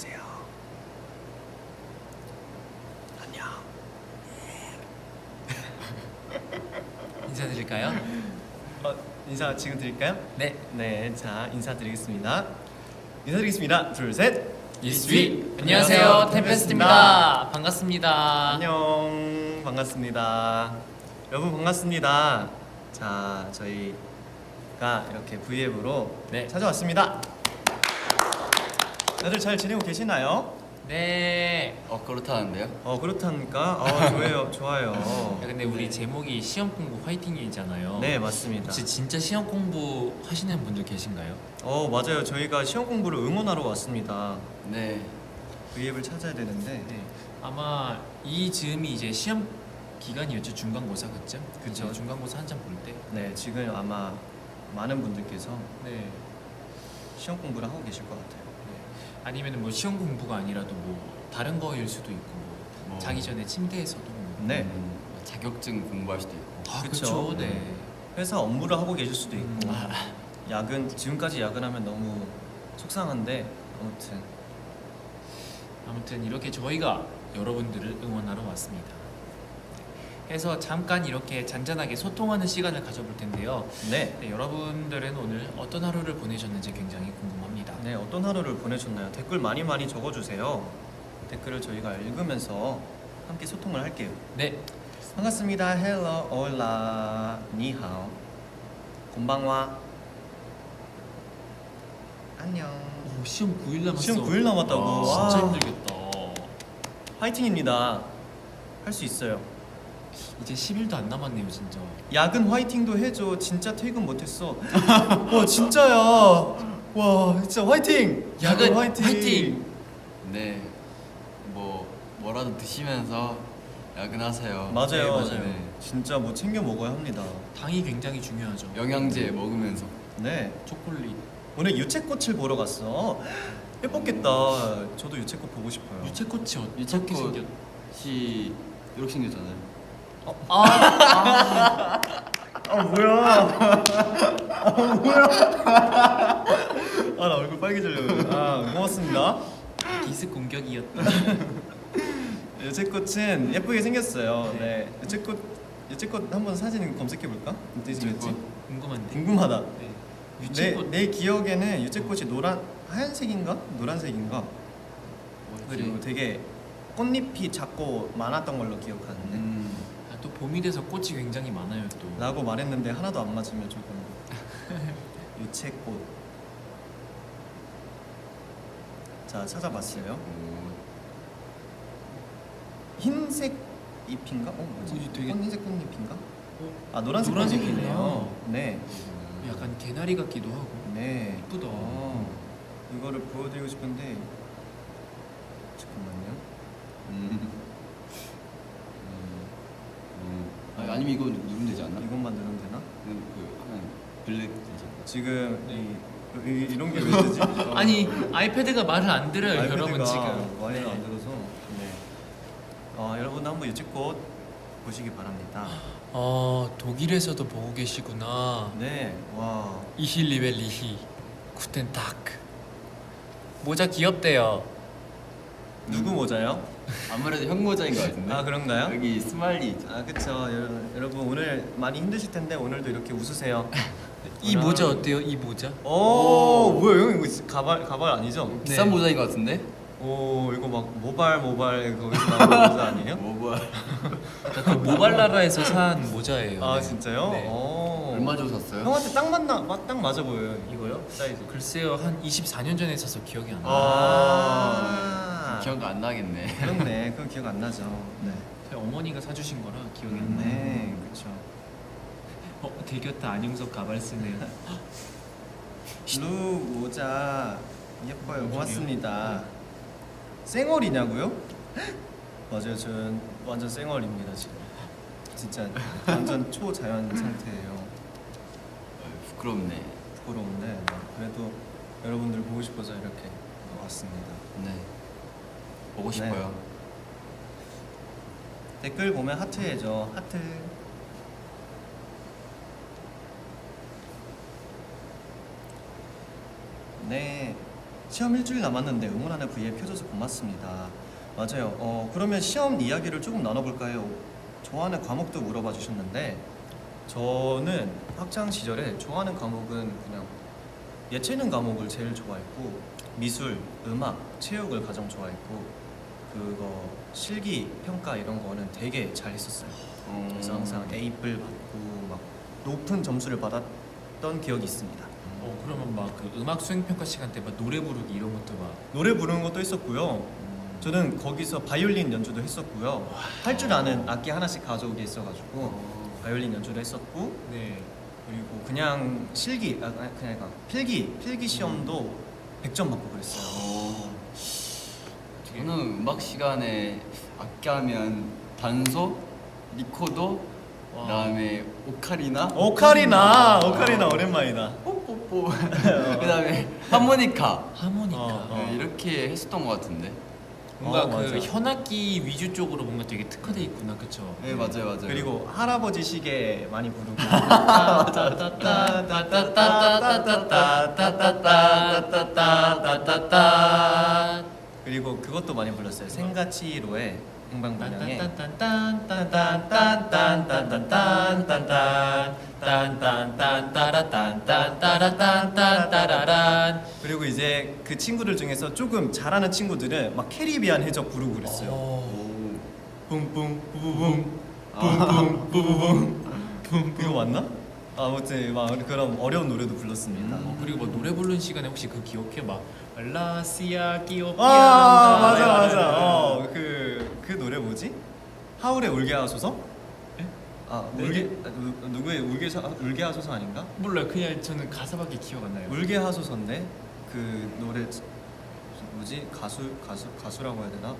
안녕하세요. 안녕. 인사드릴까요? 인사 지금 드릴까요? 네. 네, 자 인사드리겠습니다. 인사드리겠습니다. 둘, 셋. 이스트리 안녕하세요, 템페스트입니다. 반갑습니다. 안녕, 반갑습니다. 여러분 반갑습니다. 자, 저희가 이렇게 V앱으로 네. 찾아왔습니다. 다들 잘 지내고 계시나요? 네. 그렇다는데요? 그렇다니까. 좋아요, 좋아요. 야, 근데 우리 제목이 시험 공부 화이팅이잖아요. 네, 맞습니다. 혹시 진짜 시험 공부 하시는 분들 계신가요? 맞아요. 저희가 시험 공부를 응원하러 왔습니다. 네. V앱을 찾아야 되는데. 네. 아마 이 즈음이 이제 시험 기간이었죠. 중간고사 그죠? 그쵸. 네, 중간고사 한참 볼 때. 네, 지금 아마 많은 분들께서 네. 시험 공부를 하고 계실 것 같아요. 아니면 뭐 시험 공부가 아니라도 뭐 다른 거일 수도 있고 뭐 자기 전에 침대에서도 뭐. 네. 자격증 공부할 수도 있고. 아, 그쵸. 그쵸. 네. 회사 업무를 하고 계실 수도 있고. 아. 야근, 지금까지 야근하면 너무 속상한데 아무튼 이렇게 저희가 여러분들을 응원하러 왔습니다. 그래서 잠깐 이렇게 잔잔하게 소통하는 시간을 가져볼 텐데요. 네. 네, 여러분들은 오늘 어떤 하루를 보내셨는지 굉장히 궁금합니다. 네, 어떤 하루를 보내셨나요? 댓글 많이 적어주세요. 댓글을 저희가 읽으면서 함께 소통을 할게요. 네, 반갑습니다. Hello, hola, ni hao, 곤방와. 안녕. 오, 시험 9일 남았어. 시험 9일 남았다고. 와, 진짜 와. 힘들겠다. 화이팅입니다. 할 수 있어요. 이제 10일도 안 남았네요, 진짜. 야근 화이팅도 해줘. 진짜 퇴근 못했어. 와 진짜야. 와 진짜 화이팅. 야근 화이팅. 화이팅! 네. 뭐라도 드시면서 야근하세요. 맞아요. 네, 맞아요. 네. 진짜 뭐 챙겨 먹어야 합니다. 당이 굉장히 중요하죠. 영양제 먹으면서. 네. 초콜릿. 오늘 유채꽃을 보러 갔어. 예뻤겠다. 저도 유채꽃 보고 싶어요. 유채꽃이 어떻게 유채꽃. 생겼? 씨 이렇게 생겼잖아요. 뭐야? 나 얼굴 빨개지려고. 고맙습니다. 기습 공격이었다. 유채꽃은 예쁘게 생겼어요. 네. 유채꽃 한번 사진 검색해 볼까? 유채꽃? 궁금한데. 궁금하다. 네. 내, 유채꽃. 내 기억에는 유채꽃이 하얀색인가? 노란색인가? 그리고 되게 꽃잎이 작고 많았던 걸로 기억하는데 아, 또 봄이 돼서 꽃이 굉장히 많아요 또. 라고 말했는데 하나도 안 맞으면 조금 유채꽃. 자 찾아봤어요. 흰색 잎인가? 뭐지? 되게- 흰색 꽃잎인가? 노란색 노란색이네요. 꽃잎이네요. 네. 약간 개나리 같기도 하고. 네. 예쁘다. 이거를 보여드리고 싶은데 잠깐만요. 아니면 이거 누르면 되지 않나? 이것만 누르면 되나? 하면 블랙 되잖아. 지금 이런 게 왜 되지? 아니 아이패드가 말을 안 들어요 아이패드가 여러분 지금. 말을 네. 안 들어서. 네. 여러분도 한번 유채꽃 보시기 바랍니다. 독일에서도 보고 계시구나. 네. 와. 이힐리벨리히 구텐타크. 모자 귀엽대요. 누구 모자요? 아무래도 형 모자인 것 같은데. 그런가요? 여기 스마일리 있잖아. 그쵸. 여러분 오늘 많이 힘드실 텐데 오늘도 이렇게 웃으세요. 이 모자 어때요? 이 모자? 뭐야 형 이거 가발 아니죠? 비싼 네. 모자인 것 같은데? 이거 막 모발 거기서 나온 모자 아니에요? 뭐야? 그 모발라라에서 산 모자예요. 네. 진짜요? 네. 얼마 주고 샀어요? 형한테 딱 맞아 보여요. 이거요? 사이즈. 글쎄요 한 24년 전에 사서 기억이 안 나요. 기억 안 나겠네. 그렇네. 그건 기억 안 나죠. 네. 저희 어머니가 사주신 거라 기억이 안 나요. 네, 그렇죠. 대교타 안영석 가발 쓰네요. 블루 모자 예뻐요. 뭔 고맙습니다. 쌩얼이냐고요? 맞아요. 전 완전 쌩얼입니다 지금. 진짜 완전 초자연 상태예요. 부끄럽네. 부끄러운데 그래도 여러분들 보고 싶어서 이렇게 왔습니다. 네. 보고 싶어요. 댓글 보면 하트 해줘. 하트. 네. 시험 일주일 남았는데 응원하는 V에 켜줘서 고맙습니다. 맞아요. 그러면 시험 이야기를 조금 나눠볼까요? 좋아하는 과목도 물어봐 주셨는데 저는 학창 시절에 좋아하는 과목은 그냥 예체능 과목을 제일 좋아했고 미술, 음악, 체육을 가장 좋아했고 그거 실기 평가 이런 거는 되게 잘 했었어요. 그래서 항상 A뿔 받고 막 높은 점수를 받았던 기억이 있습니다. 그러면 막 그 음악 수행 평가 시간 때 막 노래 부르기 이런 것도 막 노래 부르는 것도 했었고요. 저는 거기서 바이올린 연주도 했었고요. 할 줄 아는 악기 하나씩 가져오게 있어가지고 바이올린 연주도 했었고 네. 그리고 그냥 실기 그냥 필기 시험도 100점 받고 그랬어요. 저는 음악 시간에 악기 하면 단소, 리코더, 와. 그다음에 오카리나, 오카리나 오랜만이다. 뽀뽀뽀, 그다음에 하모니카. 하모니카. 네, 이렇게 했었던 것 같은데. 뭔가 그 맞아. 현악기 위주 쪽으로 뭔가 되게 특화돼 있구나, 그쵸? 네 맞아요. 그리고 할아버지 시계 많이 부르고 그리고 그것도 많이 불렀어요. 생가치로의 행방분양에 그리고 이제 그 친구들 중에서 조금 잘하는 친구들은 막 캐리비안 해적 부르고 그랬어요. 뿡뿡 뿌부붕 뿡뿡 뿌부붕 이거 맞나? 아무튼 막 그런 어려운 노래도 불렀습니다. 그리고 뭐 노래 부르는 시간에 혹시 그 기억해? 막 라시아 끼오피아 맞아. 그 노래 뭐지? 하울의 울게 하소서? 네. 누구의 울게 하소서 아닌가? 몰라요. 그냥 저는 가사밖에 기억 안 나요. 울게 하소서인데 그 노래 뭐지? 가수라고 해야 되나?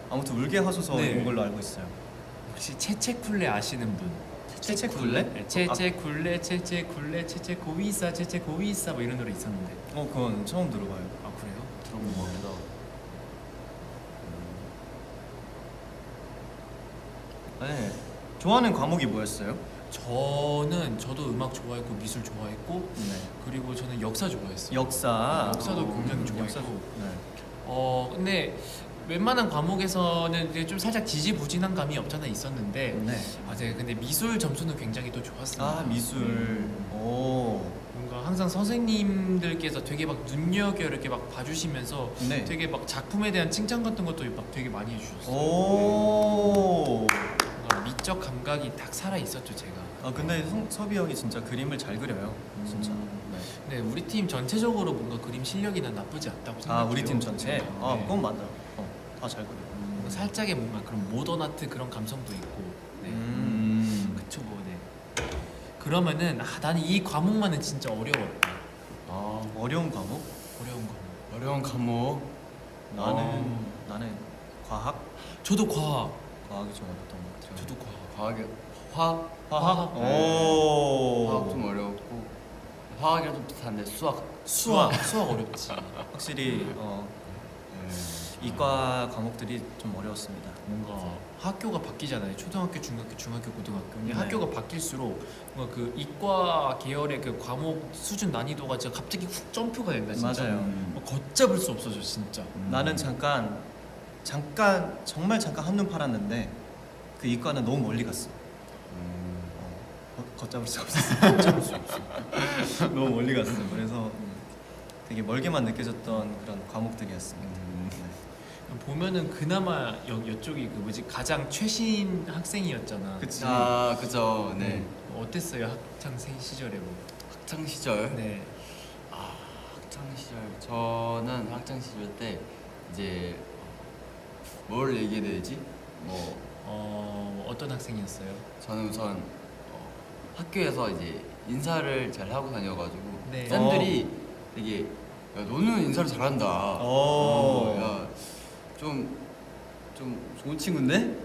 아무튼 울게 하소서인 네. 걸로 알고 있어요. 혹시 채채쿨레 아시는 분? 채채쿨레? 네, 채채쿨레 채채쿨레 채채고위사 채채고위사 뭐 이런 노래 있었는데. 그건 처음 들어봐요. 아 그래요? 들어본 것 같기도 하고. 네. 좋아하는 과목이 뭐였어요? 저도 음악 좋아했고 미술 좋아했고 네. 그리고 저는 역사 좋아했어요. 역사도 굉장히 좋아했고. 네. 근데 웬만한 과목에서는 이제 좀 살짝 지지부진한 감이 없잖아 있었는데 네. 네. 근데 미술 점수는 굉장히 또 좋았습니다. 아 미술. 오. 뭔가 항상 선생님들께서 되게 막 눈여겨 이렇게 막 봐주시면서 네. 되게 막 작품에 대한 칭찬 같은 것도 막 되게 많이 해주셨어요. 오. 뭔가 미적 감각이 딱 살아 있었죠 제가. 근데 섭이 형이 진짜 그림을 잘 그려요. 진짜. 네. 네, 우리 팀 전체적으로 뭔가 그림 실력이 난 나쁘지 않다고 생각해요. 우리 팀 전체. 네. 그건 맞아. 다 잘 그려. 뭔가 살짝의 뭔가 그런 모던 아트 그런 감성도 있고. 네. 그쵸 뭐 네. 그러면은 나는 이 과목만은 진짜 어려웠다. 어려운 과목? 어려운 과목. 어려운 과목. 나는 과학. 저도 과학. 과학이 좀 어렵던 것 같아요. 저도 과학. 과학이 화학 화학. 네. 오. 화학 좀 어려웠고 화학이랑 좀 비슷한데 수학 어렵지. 확실히 이과 과목들이 좀 어려웠습니다. 뭔가 학교가 바뀌잖아요. 초등학교, 중학교, 고등학교. 근데 네. 학교가 바뀔수록 뭔가 그 이과 계열의 그 과목 수준 난이도가 진짜 갑자기 훅 점프가 된다 진짜. 맞아요. 뭐 걷잡을 수 없어져 진짜. 나는 잠깐 정말 잠깐 한눈 팔았는데 그 이과는 너무 멀리 갔어. 걷잡을 수가 없었어. 걷잡을 수 없어. 너무 멀리 갔어. 그래서 되게 멀게만 느껴졌던 그런 과목들이었습니다. 보면은 그나마 이쪽이 그 뭐지 가장 최신 학생이었잖아. 그치. 그죠. 네. 어땠어요 학창 시절에 뭐? 학창 시절. 네. 학창 시절. 저는 학창 시절 때 이제 뭘 얘기해야 되지? 어떤 학생이었어요? 저는 우선 학교에서 이제 인사를 잘 하고 다녀가지고 네. 쌤들이 되게 야, 너는 인사를 잘한다. 야, 좀 좋은 친구인데?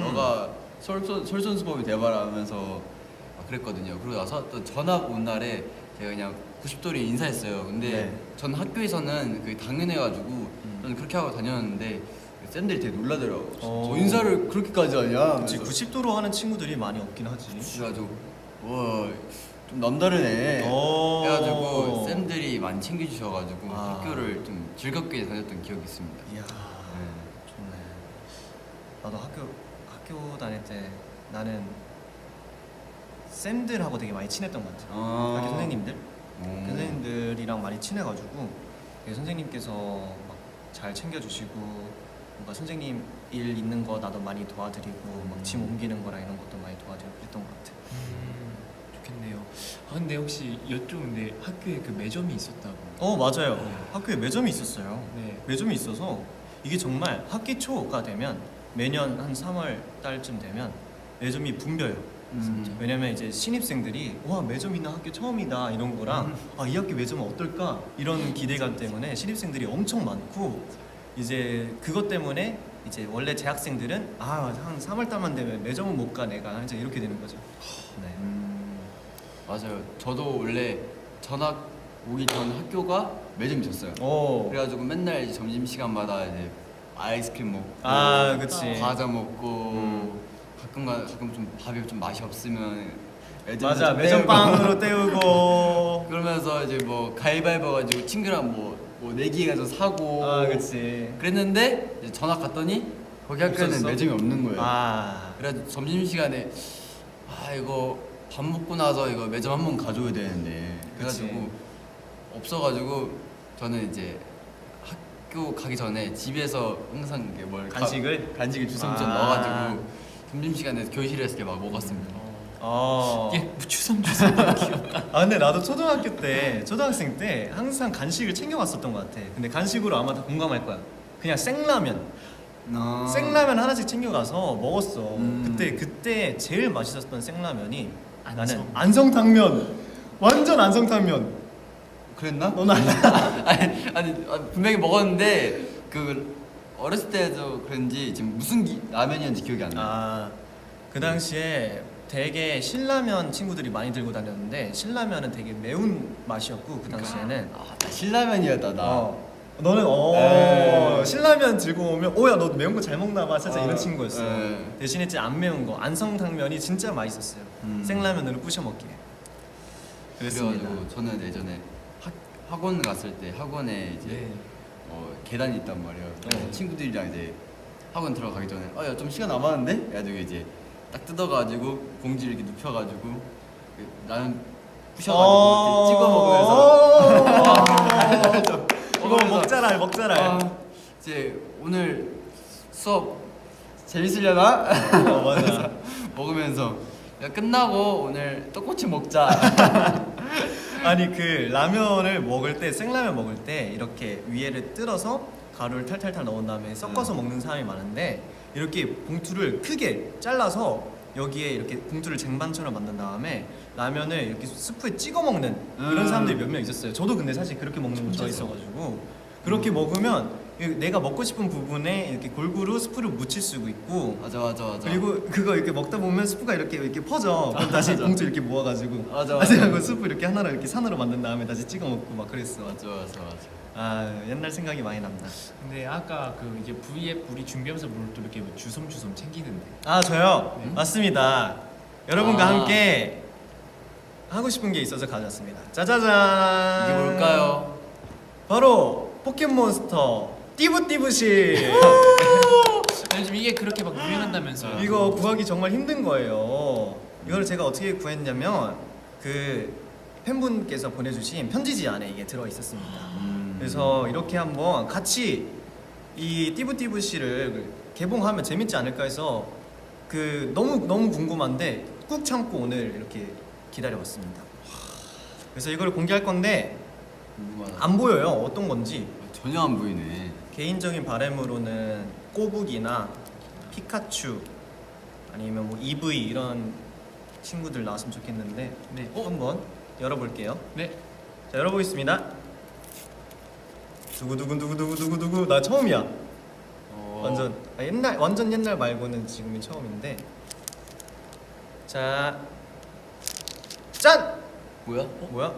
너가 솔선수범이 돼봐라면서 그랬거든요. 그러고 나서 또 전학 온 날에 제가 그냥 90도로 인사했어요. 근데 네. 전 학교에서는 그게 당연해가지고 저는 그렇게 하고 다녔는데 쌤들이 되게 놀라더라고요. 저 인사를 그렇게까지 하냐? 그치. 90도로 하는 친구들이 많이 없긴 하지. 그래가지고 와, 좀 남다르네. 오. 해가지고 쌤들이 많이 챙겨주셔가지고 아. 학교를 좀 즐겁게 다녔던 기억이 있습니다. 이야, 좋네. 나도 학교 다닐 때 나는 쌤들하고 되게 많이 친했던 것 같아. 학교 선생님들, 선생님들이랑 많이 친해가지고 되게 선생님께서 막 잘 챙겨주시고 뭔가 선생님 일 있는 거 나도 많이 도와드리고 막 짐 옮기는 거랑 이런 것도 많이 도와드리고 그랬던 것 같아. 좋겠네요. 아 근데 혹시 여쭤본데 학교에 그 매점이 있었다고? 맞아요. 네. 학교에 매점이 있었어요. 네. 매점이 있어서 이게 정말 학기 초가 되면 매년 한 3월 달쯤 되면 매점이 붐벼요. 왜냐면 이제 신입생들이 와 매점 있는 학교 처음이다 이런 거랑 아 이 학교 매점은 어떨까 이런 기대감 때문에 신입생들이 엄청 많고 이제 그것 때문에 이제 원래 재학생들은 아 한 3월 달만 되면 매점은 못 가 내가 이제 이렇게 되는 거죠. 네. 맞아요. 저도 원래 전학 오기 전 학교가 매점이 있었어요. 오. 그래가지고 맨날 이제 점심 시간마다 이제 아이스크림 먹고, 아 그치. 과자 먹고, 가끔 좀 밥이 좀 맛이 없으면 매점에서 맞아 좀 매점 때우고 빵으로 때우고. 그러면서 이제 뭐 가위바위보 가지고 친구랑 뭐 내기 해가지고 사고. 아 그치. 그랬는데 이제 전학 갔더니 거기 학교에는 없었어? 매점이 없는 거예요. 아. 그래서 점심 시간에 이거 밥 먹고 나서 이거 매점 한번 가줘야 되는데 그래가지고 그치. 없어가지고 저는 이제 학교 가기 전에 집에서 항상 이게 간식을 주섬주섬 아. 넣어가지고 점심 시간에 교실에서 이렇게 막 먹었습니다. 이게 주섬주섬 귀엽다. 아 근데 나도 초등학생 때 항상 간식을 챙겨갔었던 것 같아. 근데 간식으로 아마 다 공감할 거야. 그냥 생라면 하나씩 챙겨가서 먹었어. 그때 제일 맛있었던 생라면이 나는 안성탕면. 완전 안성탕면. 그랬나? 너는 아니야? 아니 분명히 먹었는데 그 어렸을 때도 그런지 지금 무슨 라면이었는지 기억이 안 나. 그 당시에 되게 신라면 친구들이 많이 들고 다녔는데 신라면은 되게 매운 맛이었고 그 당시에는 나 신라면이었다 나. 너는 네. 신라면 들고 오면 오야 너 매운 거 잘 먹나 봐 살짝 이런 친구였어. 네. 대신에 진짜 안 매운 거 안성탕면이 진짜 맛있었어요. 생라면으로 부셔 먹기에. 그랬습니다. 그래가지고 저는 예전에 학원 갔을 때 학원에 이제 계단이 있단 말이에요. 그래서 친구들이랑 이제 학원 들어가기 전에 야 좀 시간 남았는데? 그래가지고 이제 딱 뜯어가지고 봉지를 이렇게 눕혀가지고 나는 부셔가지고 찍어 먹으면서 이거 먹자랄. 이제 오늘 수업 재밌으려나? 맞아. 먹으면서 야, 끝나고 오늘 떡꼬치 먹자. 아니 그 라면을 먹을 때 생라면 먹을 때 이렇게 위에를 뜯어서 가루를 탈탈탈 넣은 다음에 섞어서 먹는 사람이 많은데 이렇게 봉투를 크게 잘라서 여기에 이렇게 봉투를 쟁반처럼 만든 다음에 라면을 이렇게 스프에 찍어 먹는 그런 사람들이 몇 명 있었어요. 저도 근데 사실 그렇게 먹는 거 좋아했어가지고 그렇게 먹으면 내가 먹고 싶은 부분에 이렇게 골고루 스프를 묻힐 수도 있고 맞아. 그리고 그거 이렇게 먹다 보면 스프가 이렇게 퍼져. 그럼 다시 봉투 이렇게 모아가지고 맞아. 하고 스프 이렇게 하나로 이렇게 산으로 만든 다음에 다시 찍어 먹고 막 그랬어. 맞아. 아 옛날 생각이 많이 난다. 근데 아까 그 이제 V앱 우리 준비하면서 뭘 또 이렇게 주섬주섬 챙기는데. 아 저요? 맞습니다. 여러분과 아. 함께 하고 싶은 게 있어서 가져왔습니다. 짜자잔. 이게 뭘까요? 바로 포켓몬스터 띠부띠부시. 요즘 이게 그렇게 막 유행한다면서요. 이거 구하기 정말 힘든 거예요. 이걸 제가 어떻게 구했냐면 그 팬분께서 보내주신 편지지 안에 이게 들어 있었습니다. 그래서 이렇게 한번 같이 이 띠부띠부시를 개봉하면 재밌지 않을까 해서 그 너무 궁금한데 꾹 참고 오늘 이렇게 기다려봤습니다. 그래서 이걸 공개할 건데 궁금하다. 안 보여요. 어떤 건지. 전혀 안 보이네. 개인적인 바람으로는 꼬북이나 피카츄 아니면 뭐 EV 이런 친구들 나왔으면 좋겠는데 네. 한번 열어볼게요. 네. 자 열어보겠습니다. 두구두구두구두구두구 나 처음이야. 완전 옛날 말고는 지금이 처음인데 자 짠! 뭐야? 뭐야?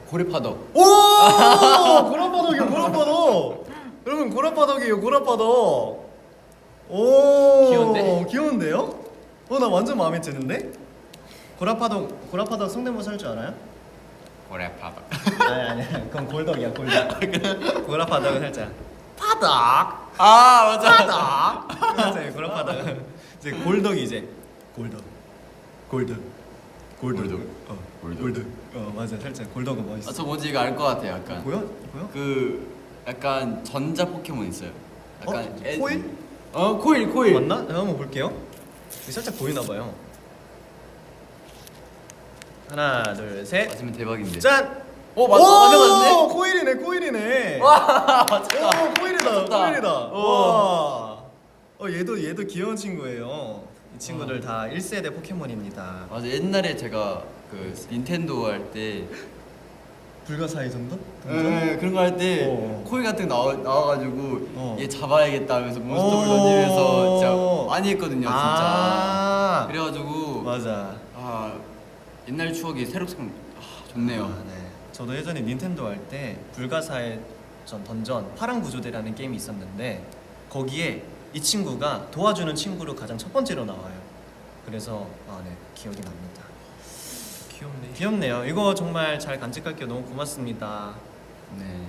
고래파덕. 오! 고라파덕이요. 여러분 고라파덕이에요. 고라파덕. 오! 귀여운데? 귀여운데요? 나 완전 마음에 드는데? 고라파덕 성대모사 할 줄 알아요? 고래파덕. 아니 그건 골덕이야 골덕. 고라파덕은 살짝 파덕. 아 맞아. 파덕. 살짝 고라파덕. 이제 골덕이 이제 골덕. 골덕. 골덕. 맞아 살짝 골덕은 멋있어. 아저 뭔지 이거 알 것 같아 약간. 보여? 그 약간 전자 포켓몬 있어요. 약간 코일? 코일. 맞나? 내가 한번 볼게요. 살짝 보이나 봐요. 하나, 둘, 셋. 맞으면 대박인데. 짠! 맞네. 코일이네. 와 맞다. 오, 코일이다. 맞다. 코일이다. 와. 와. 얘도 귀여운 친구예요. 이 친구들 다 1세대 포켓몬입니다. 맞아 옛날에 제가 그 닌텐도 할 때 불가사의 전도? 그런 거 할 때 어. 코일 같은 거 나와가지고 어. 얘 잡아야겠다 하면서 몬스터볼 던지면서 진짜 많이 했거든요 진짜. 아. 그래가지고 맞아. 옛날 추억이 새록새록 좋네요. 네. 저도 예전에 닌텐도 할 때 불가사의 던전 파란 구조대라는 게임이 있었는데 거기에 이 친구가 도와주는 친구로 가장 첫 번째로 나와요. 그래서 네 기억이 납니다. 귀엽네요. 이거 정말 잘 간직할게요. 너무 고맙습니다. 네.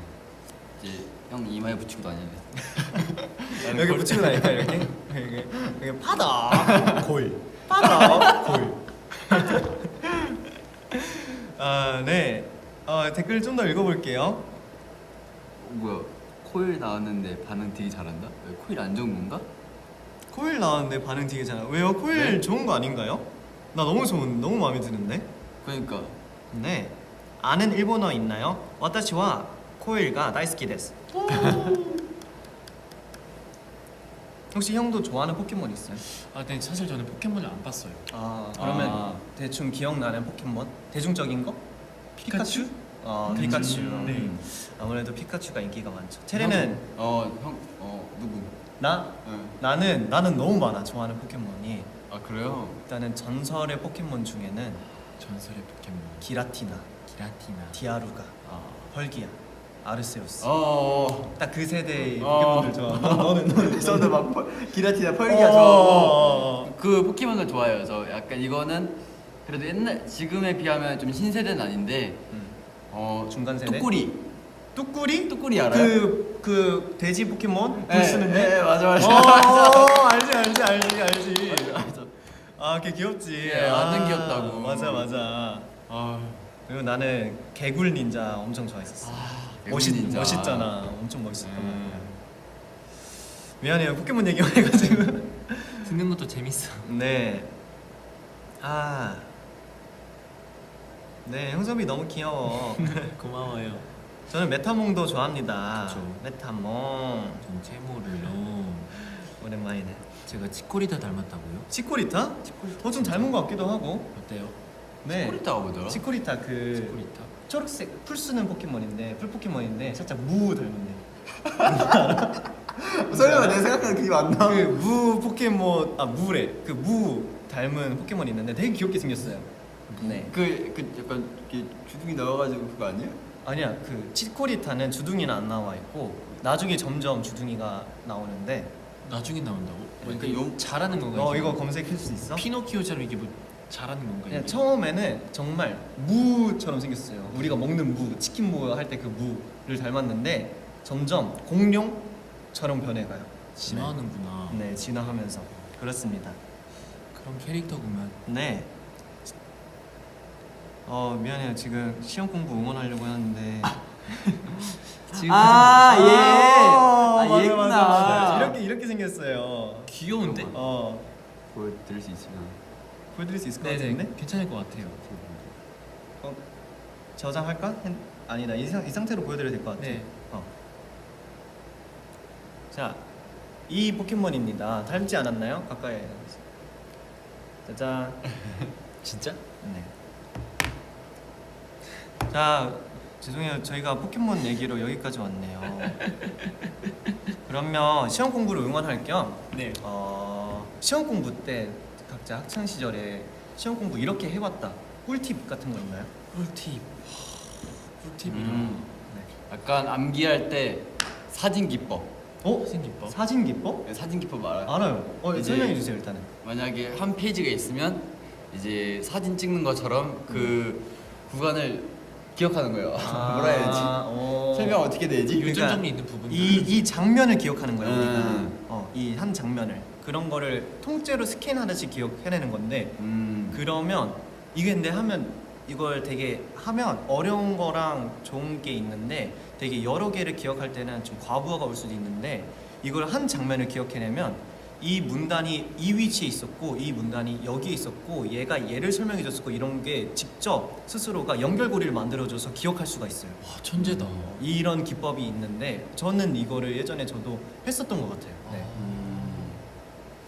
이제 형 이마에 붙이고 다녀야 여기 붙이고 다니까 이렇게 여기 파다 고일 파다 고일. 네. 댓글 좀 더 읽어볼게요. 뭐야 코일 나왔는데 반응 되게 잘한다? 왜 코일 안 좋은 건가? 코일 나왔는데 반응 되게 잘. 왜요? 코일 네? 좋은 거 아닌가요? 나 너무 마음에 드는데. 그러니까 네. 아는 일본어 있나요? 와타시와 코일가 다이스키 데스. 혹시 형도 좋아하는 포켓몬 있어요? 근데 사실 저는 포켓몬을 안 봤어요. 그러면 대충 기억나는 포켓몬? 대중적인 거? 피카츄? 피카츄. 네. 아무래도 피카츄가 인기가 많죠. 체리는 누구? 나? 응. 나는 너무 많아 좋아하는 포켓몬이. 아 그래요? 일단은 전설의 포켓몬 중에는 전설의 포켓몬 기라티나, 기라티나. 디아루가, 펄기아, 아르세우스. 딱 그 세대의 어. 포켓몬들 좋아. 너는 저도 막 기라티나 어. 펄기아 좋아하고 그 포켓몬을 좋아해요. 저 약간 이거는 그래도 옛날 지금에 비하면 좀 신세대는 아닌데 중간 세대. 뚜꾸리? 뚜꾸리 알아요? 그 돼지 포켓몬 불 쓰는 애. 네 맞아. 알지. 맞아. 걔 귀엽지. 예, 완전 귀엽다고. 맞아. 그리고 나는 개굴 닌자 엄청 좋아했었어. 개굴 닌자. 멋있잖아. 엄청 멋있었단 말이야. 미안해요. 포켓몬 얘기만 해가지고. 듣는 것도 재밌어. 네. 네, 형섭이 너무 귀여워. 고마워요. 저는 메타몽도 좋아합니다. 그쵸. 메타몽. 전 채모를요. 오랜만이네. 제가 치코리타 닮았다고요? 치코리타? 좀 닮은 것 같기도 하고. 어때요? 네. 치코리타가 뭐더라? 치코리타 그 치코리타? 초록색 풀 쓰는 포켓몬인데 풀 포켓몬인데 살짝 무 닮은데. 설마 내 생각하는 그게 맞나? 그 무 포켓몬 무래. 그 무 닮은 포켓몬이 있는데 되게 귀엽게 생겼어요. 네. 그 약간 이렇게 주둥이 넣어가지고 그거 아니야? 아니야. 그 치코리타는 주둥이는 안 나와 있고 나중에 점점 주둥이가 나오는데. 나중에 나온다고? 그러니까 그러니까 잘하는 건가요? 이거 검색할 수 있어? 피노키오처럼 이게 뭐 잘하는 건가요? 그냥 이게? 처음에는 정말 무처럼 생겼어요. 우리가 먹는 무, 치킨 무 할 때 그 무를 닮았는데 점점 공룡처럼 변해가요. 진화하는구나. 네, 진화하면서 그렇습니다. 그런 캐릭터구만. 네. 미안해요. 지금 시험 공부 응원하려고 하는데 지금 아, 얘구나. 맞아. 이렇게 생겼어요. 귀여운데? 보여드릴 수 있으면 보여드릴 수 있을 것 네네. 같은데? 괜찮을 것 같아요. 저장할까? 아니다. 이 상태로 보여드려야 될 것 같아. 네. 자, 이 포켓몬입니다. 닮지 않았나요? 가까이. 짜잔. 진짜? 네. 자, 죄송해요. 저희가 포켓몬 얘기로 여기까지 왔네요. 그러면 시험 공부를 응원할 겸 네. 시험 공부 때 각자 학창 시절에 시험 공부 이렇게 해왔다. 꿀팁 같은 거 있나요? 꿀팁. 꿀팁이랑 네. 약간 암기할 때 사진 기법. 사진 기법. 사진 기법? 사진 기법 알아요? 알아요. 이제- 설명해 주세요 일단은. 만약에 한 페이지가 있으면 이제 사진 찍는 것처럼 그 구간을 기억하는 거예요. 아, 뭐라 해야 되지? 설명 어떻게 되지? 요점 정리 있는 부분. 이 장면을 기억하는 거예요 우리가. 음. 이 한 장면을 그런 거를 통째로 스캔하듯이 기억해내는 건데 그러면 이게 근데 하면 이걸 되게 하면 어려운 거랑 좋은 게 있는데 되게 여러 개를 기억할 때는 좀 과부하가 올 수도 있는데 이걸 한 장면을 기억해내면 이 문단이 이 위치에 있었고 이 문단이 여기에 있었고 얘가 얘를 설명해 줬었고 이런 게 직접 스스로가 연결고리를 만들어줘서 기억할 수가 있어요. 와 천재다. 이런 기법이 있는데 저는 이거를 예전에 저도 했었던 것 같아요. 네.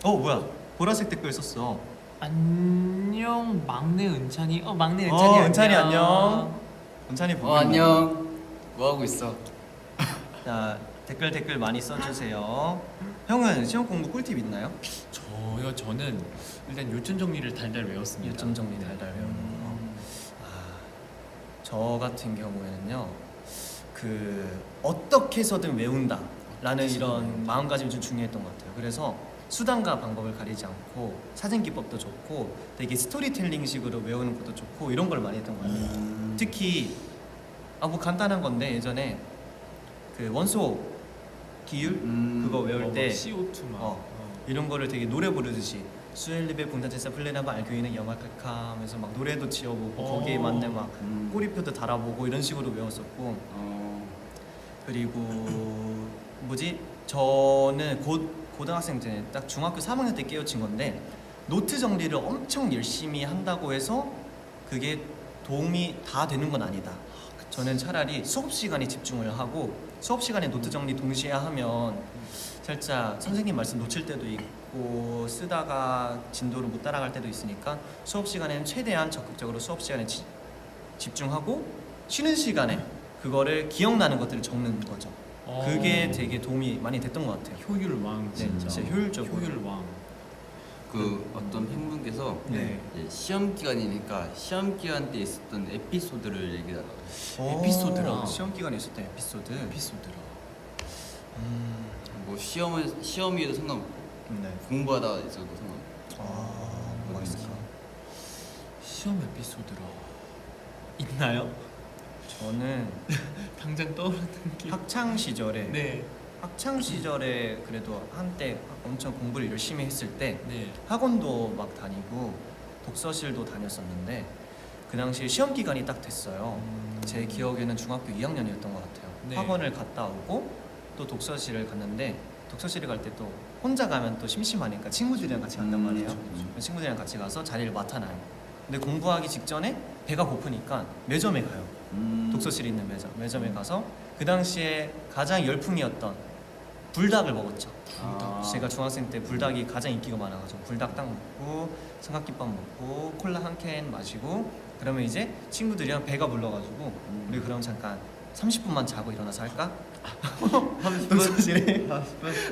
뭐야 보라색 댓글 썼어. 안녕 막내 은찬이. 막내 은찬이. 은찬이 안녕. 은찬이 보고 있나? 안녕. 뭐 하고 있어? 자 댓글 많이 써주세요. 형은 시험 공부 꿀팁 있나요? 저는 일단 요점 정리를 달달 외웠습니다. 요점 정리 달달 외우는 거. 저 같은 경우에는요 그 어떻게 해서든 외운다라는 이런 마음가짐이 좀 중요했던 것 같아요. 그래서 수단과 방법을 가리지 않고 사진 기법도 좋고 되게 스토리텔링식으로 외우는 것도 좋고 이런 걸 많이 했던 것 같아요. 특히 뭐 간단한 건데 예전에 그 원소 기율 그거 외울 때 CO2 막. 이런 거를 되게 노래 부르듯이 수엘리베 분단체사 플레나바 알교이는 영악하카 하면서 막 노래도 지어보고 거기에 맞는 막 꼬리표도 달아보고 이런 식으로 외웠었고 그리고 뭐지 저는 고등학생 때 딱 중학교 3학년 때 깨우친 건데 노트 정리를 엄청 열심히 한다고 해서 그게 도움이 다 되는 건 아니다. 저는 차라리 수업 시간에 집중을 하고 수업 시간에 노트 정리 동시에 하면 살짝 선생님 말씀 놓칠 때도 있고 쓰다가 진도를 못 따라갈 때도 있으니까 수업 시간에는 최대한 적극적으로 수업 시간에 집중하고 쉬는 시간에 그거를 기억나는 것들을 적는 거죠. 그게 되게 도움이 많이 됐던 것 같아요. 효율왕 진짜. 진짜 효율적으로. 효율왕. 그 어떤 팬분께서 네. 이제 시험 기간이니까 시험 기간 때 있었던 에피소드를 얘기하더라고요. 에피소드라. 시험 기간에 있었던 에피소드. 에피소드라. 뭐 시험이어도 상관없고 네. 공부하다 있어도 상관없고. 뭐가 있을까? 시험 에피소드라. 있나요? 저는 당장 떠오르는 게. 학창 시절에 네. 학창 시절에 그래도 한때 엄청 공부를 열심히 했을 때 네. 학원도 막 다니고 독서실도 다녔었는데 그 당시에 시험 기간이 딱 됐어요. 제 기억에는 중학교 2학년이었던 것 같아요. 네. 학원을 갔다 오고 또 독서실을 갔는데 독서실에 갈 때 또 혼자 가면 또 심심하니까 친구들이랑 같이 간단 말이에요. 친구들이랑 같이 가서 자리를 맡아놔요. 근데 공부하기 직전에 배가 고프니까 매점에 가요. 독서실에 있는 매점에 가서 그 당시에 가장 열풍이었던 불닭을 먹었죠. 제가 중학생 때 불닭이 가장 인기가 많아가지고 불닭 딱 먹고 삼각김밥 먹고 콜라 한 캔 마시고 그러면 이제 친구들이랑 배가 불러가지고 우리 그럼 잠깐 30분만 자고 일어나서 할까? 30분?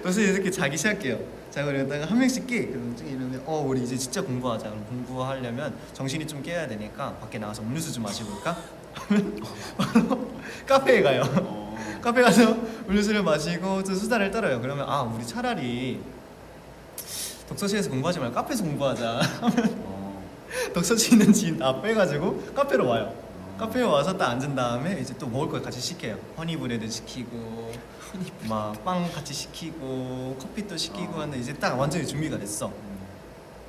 독서실에 이렇게 자기 시작해요. 자고 이러다가 한 명씩 깨. 그럼 이러면 우리 이제 진짜 공부하자. 그럼 공부하려면 정신이 좀 깨야 되니까 밖에 나가서 음료수 좀 마시고 올까? 바로 카페에 가요. 카페 가서 음료수를 마시고 또 수다를 떨어요. 그러면 우리 차라리 독서실에서 공부하지 말고 카페에서 공부하자 하면 독서실 있는 지인 다 빼가지고 카페로 와요. 카페에 와서 딱 앉은 다음에 이제 또 먹을 걸 같이 시켜요. 허니브레드 시키고 막 빵 같이 시키고 커피도 시키고 하는데 이제 딱 완전히 준비가 됐어.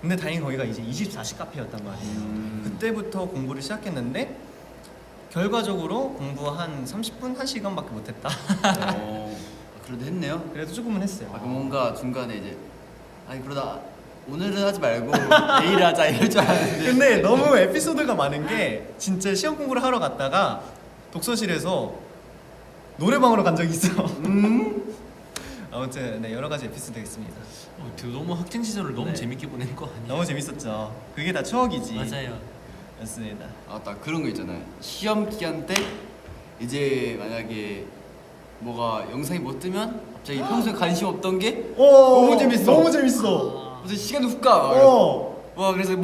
근데 다행히 거기가 이제 24시 카페였단 말이에요. 그때부터 공부를 시작했는데 결과적으로 공부 한 30분, 1시간밖에 못했다. 그래도 했네요. 그래도 조금은 했어요. 그럼 뭔가 중간에 이제 그러다 오늘은 하지 말고 내일 하자 이럴 줄 알았는데. 근데 너무 에피소드가 많은 게 진짜 시험 공부를 하러 갔다가 독서실에서 노래방으로 간 적이 있어. 아무튼 네, 여러 가지 에피소드가 있습니다. 너무 학창 시절을 너무 네. 재밌게 보낸 거 아니에요? 너무 재밌었죠. 그게 다 추억이지. 맞아요. 맞습니다. 딱 그런 거 있잖아요. 시험 기간 때 이제 만약에 뭐가 영상이 못 뜨면 갑자기 평소에 관심 없던 게 너무 재밌어. 너무 재밌어. 무슨 시간이 훅 가. 와 그래서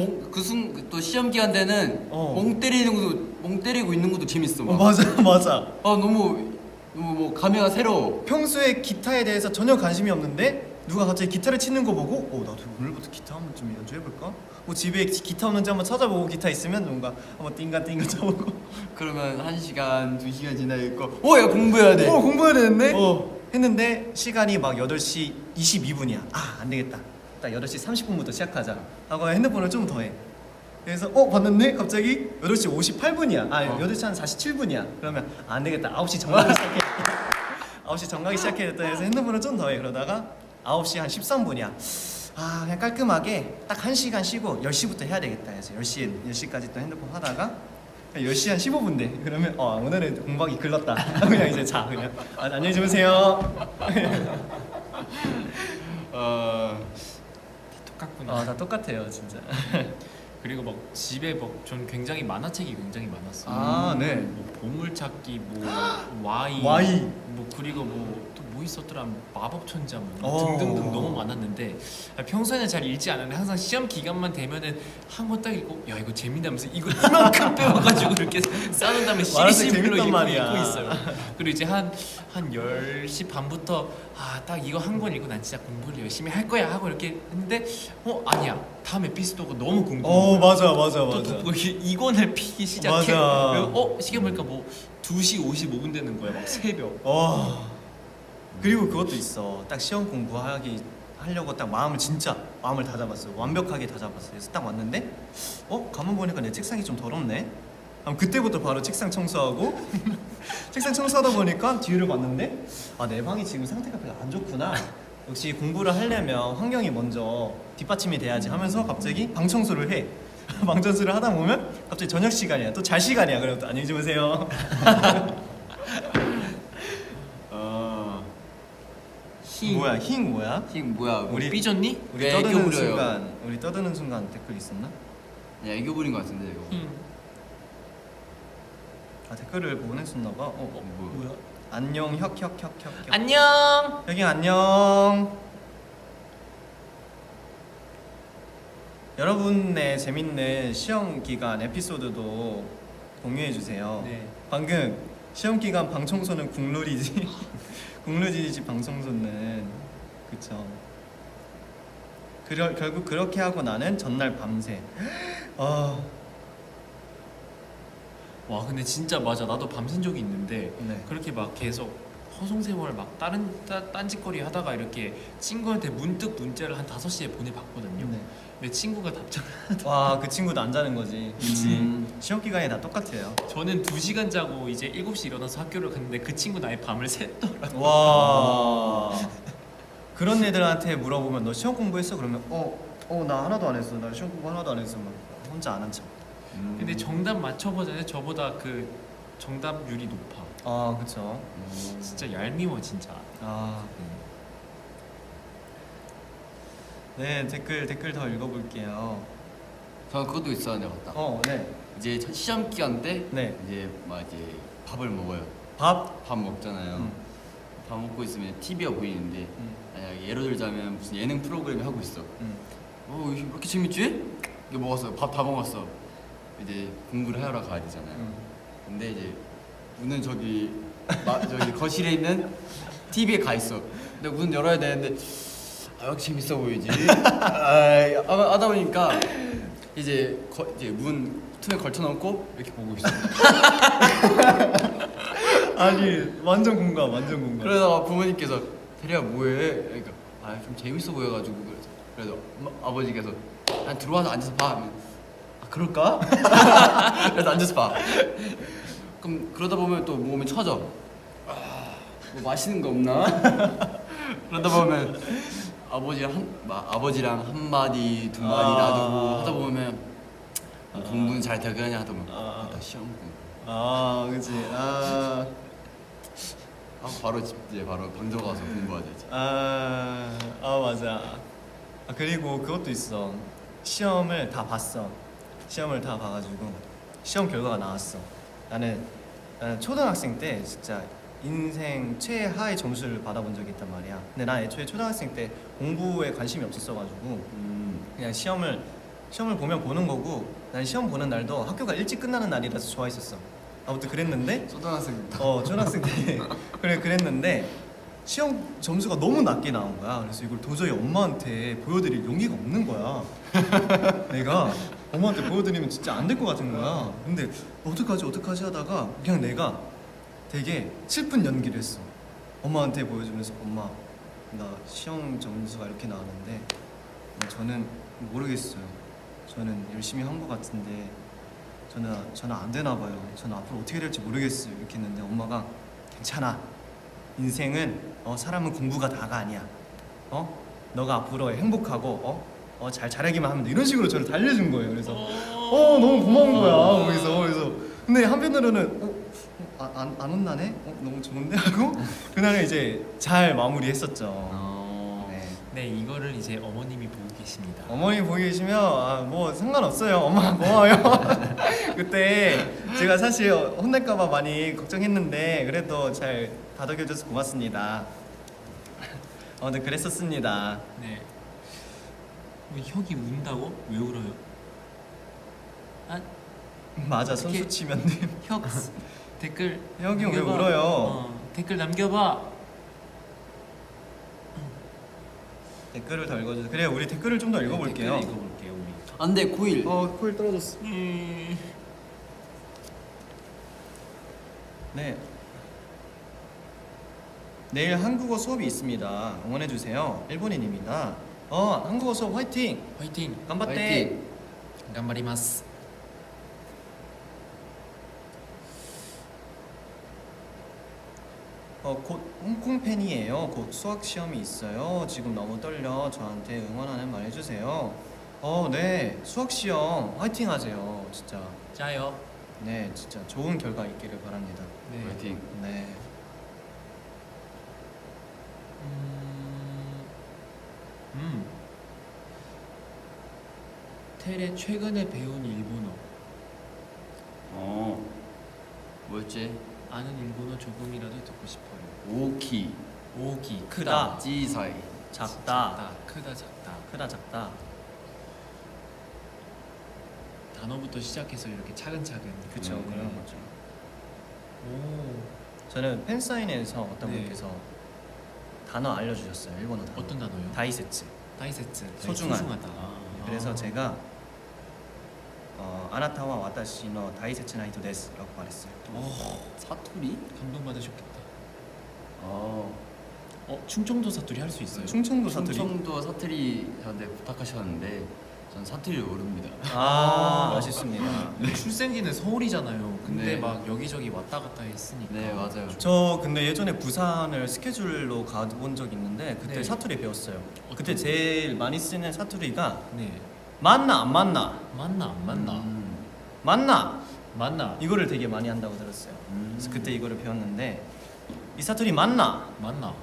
또 시험 기간 때는 멍 때리고 있는 것도 재밌어. 막. 맞아. 너무 뭐 감회가 새로워. 평소에 기타에 대해서 전혀 관심이 없는데 누가 갑자기 기타를 치는 거 보고 나도 오늘부터 기타 한번 좀 연주해볼까? 뭐 집에 기타 없는지 한번 찾아보고 기타 있으면 뭔가 한번 띵가띵가 쳐보고. 그러면 1시간, 2시간 지나 있고 야 공부해야 돼. 공부해야 되는데. 했는데 시간이 막 8시 22분이야. 안 되겠다. 딱 8시 30분부터 시작하자 하고 핸드폰을 좀 더 해. 그래서 봤는데 갑자기 8시 58분이야. 8시 한 47분이야. 그러면 안 되겠다. 9시 정각이 시작해. 9시 정각이 시작해야겠다 해서 핸드폰을 좀 더 해. 그러다가 9시 한 13분이야. 그냥 깔끔하게 딱 1시간 쉬고 10시부터 해야 되겠다 해서 10시까지 또 핸드폰 하다가 10시 한 15분 돼. 그러면 오늘은 공부하기 글렀다. 그냥 이제 자 그냥 안녕히 주무세요. 똑같구나. 다 똑같아요 진짜. 그리고 막 집에 전 굉장히 만화책이 굉장히 많았어요. 네. 뭐 보물찾기, 뭐 와이, 뭐 그리고 뭐 또 뭐 있었더라, 마법 천자 뭐 등등등 너무 많았는데 평소에는 잘 읽지 않았는데 항상 시험 기간만 되면은 한 권 딱 읽고 야 이거 재밌다면서 이거 이만큼 빼와가지고 이렇게 쌓은 다음에 시리즈별로 읽고 있어요. 그리고 이제 한 10시 반부터 딱 이거 한 권 읽고 난 진짜 공부를 열심히 할 거야 하고 이렇게 했는데 아니야 다음 에피소드가 너무 궁금해. 맞아. 또 이 권을 피기 시작해. 맞아. 그리고 시계 보니까 뭐 2시 55분 되는 거야 막 새벽. 그리고 그것도 있어. 딱 시험 공부하려고 딱 마음을 다 잡았어. 완벽하게 다 잡았어. 그래서 딱 왔는데 가만 보니까 내 책상이 좀 더럽네. 그때부터 바로 책상 청소하고 책상 청소하다 보니까 뒤를 봤는데 내 방이 지금 상태가 별로 안 좋구나. 역시 공부를 하려면 환경이 먼저 뒷받침이 돼야지 하면서 갑자기 방 청소를 해. 방 청소를 하다 보면 갑자기 저녁 시간이야. 또 잘 시간이야. 그럼 또 안녕히 주무세요. 힝 뭐야? 우리 삐졌니? 우리 떠드는 순간 댓글 있었나? 애교 부린 것 같은데 이거. 댓글을 보냈었나 봐. 뭐야? 안녕 혁혁혁혁혁. 안녕. 여기 안녕. 여러분의 재밌는 시험 기간 에피소드도 공유해 주세요. 네. 방금 시험 기간 방 청소는 국룰이지. 국룰이지 방 청소는 그쵸. 결국 그렇게 하고 나는 전날 밤새. 와 근데 진짜 맞아. 나도 밤샌 적이 있는데 네. 그렇게 막 계속 허송세월 막 다른 딴짓거리 하다가 이렇게 친구한테 문득 문자를 한 5시에 보내봤거든요. 네. 내 친구가 답장을 그 친구도 안 자는 거지. 그치. 시험 기간이 다 똑같아요. 저는 2시간 자고 이제 7시 일어나서 학교를 갔는데 그 친구는 아예 밤을 샜더라고요. 와. 그런 애들한테 물어보면 너 시험 공부했어? 그러면 나 하나도 안 했어. 나 시험 공부 하나도 안 했어. 막 혼자 안 한 척. 근데 정답 맞춰보자는데 저보다 그 정답률이 높아. 그쵸. 진짜 얄미워 진짜. 네, 댓글 더 읽어볼게요. 저 그것도 있었는데 맞다. 네. 이제 시험 기간 때 네. 이제 밥을 먹어요. 밥 먹잖아요. 밥 먹고 있으면 TV가 보이는데 만약에 예를 들자면 무슨 예능 프로그램을 하고 있어. 왜 이렇게 재밌지? 이거 먹었어. 밥 다 먹었어. 이제 공부를 하러 가야 되잖아요. 근데 이제 문은 저기 거실에 있는 TV에 가 있어. 근데 문 열어야 되는데 역시 재밌어 보이지. 하다 보니까 이제 문 틈에 걸쳐놓고 이렇게 보고 있어. 아니 완전 공감. 그러다가 부모님께서 대리야 뭐해? 그러니까 좀 재밌어 보여가지고 그래서 아버지께서 들어와서 앉아서 봐. 하면, 그럴까? 그래서 앉아서 봐. 그럼 그러다 보면 또 몸이 처져. 뭐 맛있는 거 없나? 그러다 보면 아버지랑 한 마디 두 마디 놔두고 하다 보면 공부는 잘 되겠냐 하다 보면 나 시험 공부. 그치. 바로 바로 방 들어가서 공부해야 되지. 맞아. 그리고 그것도 있어. 시험을 다 봤어. 시험을 다 봐가지고 시험 결과가 나왔어. 나는 초등학생 때 진짜 인생 최하의 점수를 받아본 적이 있단 말이야. 근데 난 애초에 초등학생 때 공부에 관심이 없었어가지고 그냥 시험을 보면 보는 거고, 난 시험 보는 날도 학교가 일찍 끝나는 날이라서 좋아했었어. 아무튼 그랬는데 초등학생 초등학생 때 그랬는데 시험 점수가 너무 낮게 나온 거야. 그래서 이걸 도저히 엄마한테 보여드릴 용기가 없는 거야. 내가 엄마한테 보여드리면 진짜 안 될 것 같은 거야. 근데 어떡하지 하다가 그냥 내가 되게 슬픈 연기를 했어. 엄마한테 보여주면서 엄마 나 시험 점수가 이렇게 나왔는데 저는 모르겠어요. 저는 열심히 한 것 같은데 저는 안 되나 봐요. 저는 앞으로 어떻게 될지 모르겠어요. 이렇게 했는데 엄마가 괜찮아. 인생은 사람은 공부가 다가 아니야. 너가 앞으로 행복하고 잘 자라기만 하면 돼. 이런 식으로 저를 달래준 거예요. 그래서 너무 고마운 거야. 그래서 근데 한편으로는 안 혼나네? 너무 좋은데 하고 그날은 이제 잘 마무리했었죠. 네, 이거를 이제 어머님이 보고 계십니다. 어머니 보고 계시면 뭐 상관없어요. 엄마 고마워요. 그때 제가 사실 혼날까봐 많이 걱정했는데 그래도 잘 다독여줘서 고맙습니다. 네 그랬었습니다. 네. 뭐 혁이 운다고? 왜 울어요? 아, 맞아 어떻게- 선수 치면 혁 댓글 혁이 왜 남겨봐. 울어요? 댓글 남겨봐. 댓글을 더 읽어주세요. 그래 우리 댓글을 좀 더 읽어볼게요. 댓글 읽어볼게요 우리. 안돼 코일. 코일 떨어졌어. 네. 내일 한국어 수업이 있습니다. 응원해 주세요. 일본인입니다. 한국어 수업 화이팅. 화이팅. 간바떼. 화이팅. 간바리마스. 곧 홍콩 팬이에요. 곧 수학 시험이 있어요. 지금 너무 떨려. 저한테 응원하는 말 해주세요. 네. 수학 시험 화이팅 하세요. 진짜. 짜요. 네, 진짜 좋은 결과 있기를 바랍니다. 네. 화이팅. 네. 테레 최근에 배운 일본어. 뭐였지? 아는 일본어 조금이라도 듣고 싶어요. 오키 오기 크다. 찌사이. 작다. 크다 작다. 크다 작다. 단어부터 시작해서 이렇게 차근차근. 그쵸 그런 거죠. 오. 저는 팬사인회에서 어떤 네. 분께서 단어 알려주셨어요. 일본어 단어. 어떤 단어요? 다이세츠. 다이세츠. 소중한. 소중하다. 그래서 제가 아나타와 와타시노 다이세츠 나이토 데스라고 말했어요. 사투리? 감동받으셨겠다. 어. 충청도 사투리 할 수 있어요? 충청도 사투리. 충청도 사투리 저한테 부탁하셨는데 전 사투리를 모릅니다. 맛있습니다. 출생지는 서울이잖아요. 근데 네. 막 여기저기 왔다 갔다 했으니까. 네 맞아요. 저 근데 예전에 부산을 스케줄로 가본 적 있는데 그때 네. 사투리 배웠어요. 어떤 그때 제일 많이 쓰는 사투리가 네. 맞나 안 맞나 맞나 안 맞나? 맞나 맞나? 이거를 되게 많이 한다고 들었어요. 그래서 그때 이거를 배웠는데 이 사투리 맞나 맞나?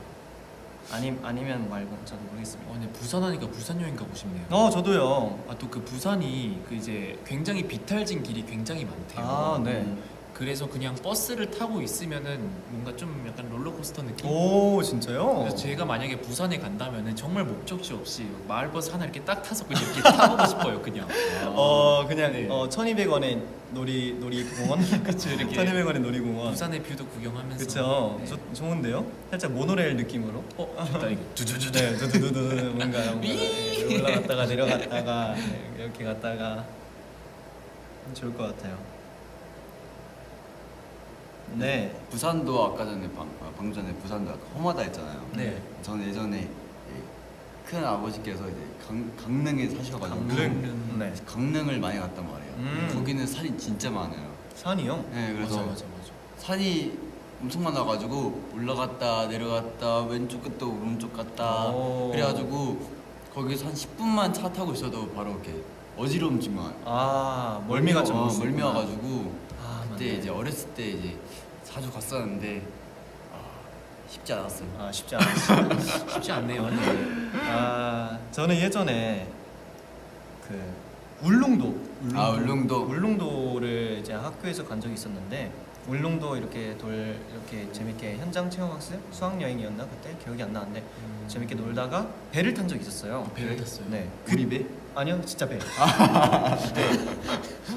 아니면 말고 저도 모르겠습니다. 근데 부산 하니까 부산 여행 가고 싶네요. 저도요. 또 그 부산이 그 이제 굉장히 비탈진 길이 굉장히 많대요. 네. 그래서 그냥 버스를 타고 있으면은 뭔가 좀 약간 롤러코스터 느낌. 오 진짜요? 그래서 제가 만약에 부산에 간다면은 정말 목적지 없이 마을버스 하나 이렇게 딱 타서 그냥 이렇게 타보고 싶어요, 그냥. 그냥 네. 1,200원의 놀이공원. 그쵸, 이렇게. 1,200원의 놀이공원. 부산의 뷰도 구경하면서. 그쵸. 네. 좋은데요? 살짝 모노레일 느낌으로. 좋다 이거. 두두두두. 네, 두두두두 뭔가 올라갔다가 내려갔다가 이렇게 갔다가 좋을 것 같아요. 네. 부산도 아까 전에 방금 전에 부산도 아까 험하다 했잖아요. 네. 저는 예전에 큰 아버지께서 이제 강릉에 사셔가지고 강릉. 네. 강릉을 많이 갔단 말이에요. 거기는 산이 진짜 많아요. 산이요? 네, 그래서 맞아. 산이 엄청 많아가지고 올라갔다 내려갔다 왼쪽 끝도 오른쪽 갔다 오. 그래가지고 거기서 한 10분만 차 타고 있어도 바로 이렇게 어지러움증만 멀미가 좀 멀미 와가지고 그때 맞네. 이제 어렸을 때 이제 자주 갔었는데 쉽지 않았어요. 쉽지 않았어요. 쉽지 않네요. 저는 예전에 그 울릉도 울릉도를 이제 학교에서 간 적이 있었는데 울릉도 이렇게 재밌게 현장 체험학습 수학 여행이었나 그때 기억이 안 나는데 재밌게 놀다가 배를 탄 적이 있었어요. 배를 탔어요? 네. 우리 배? 아니요, 진짜 배.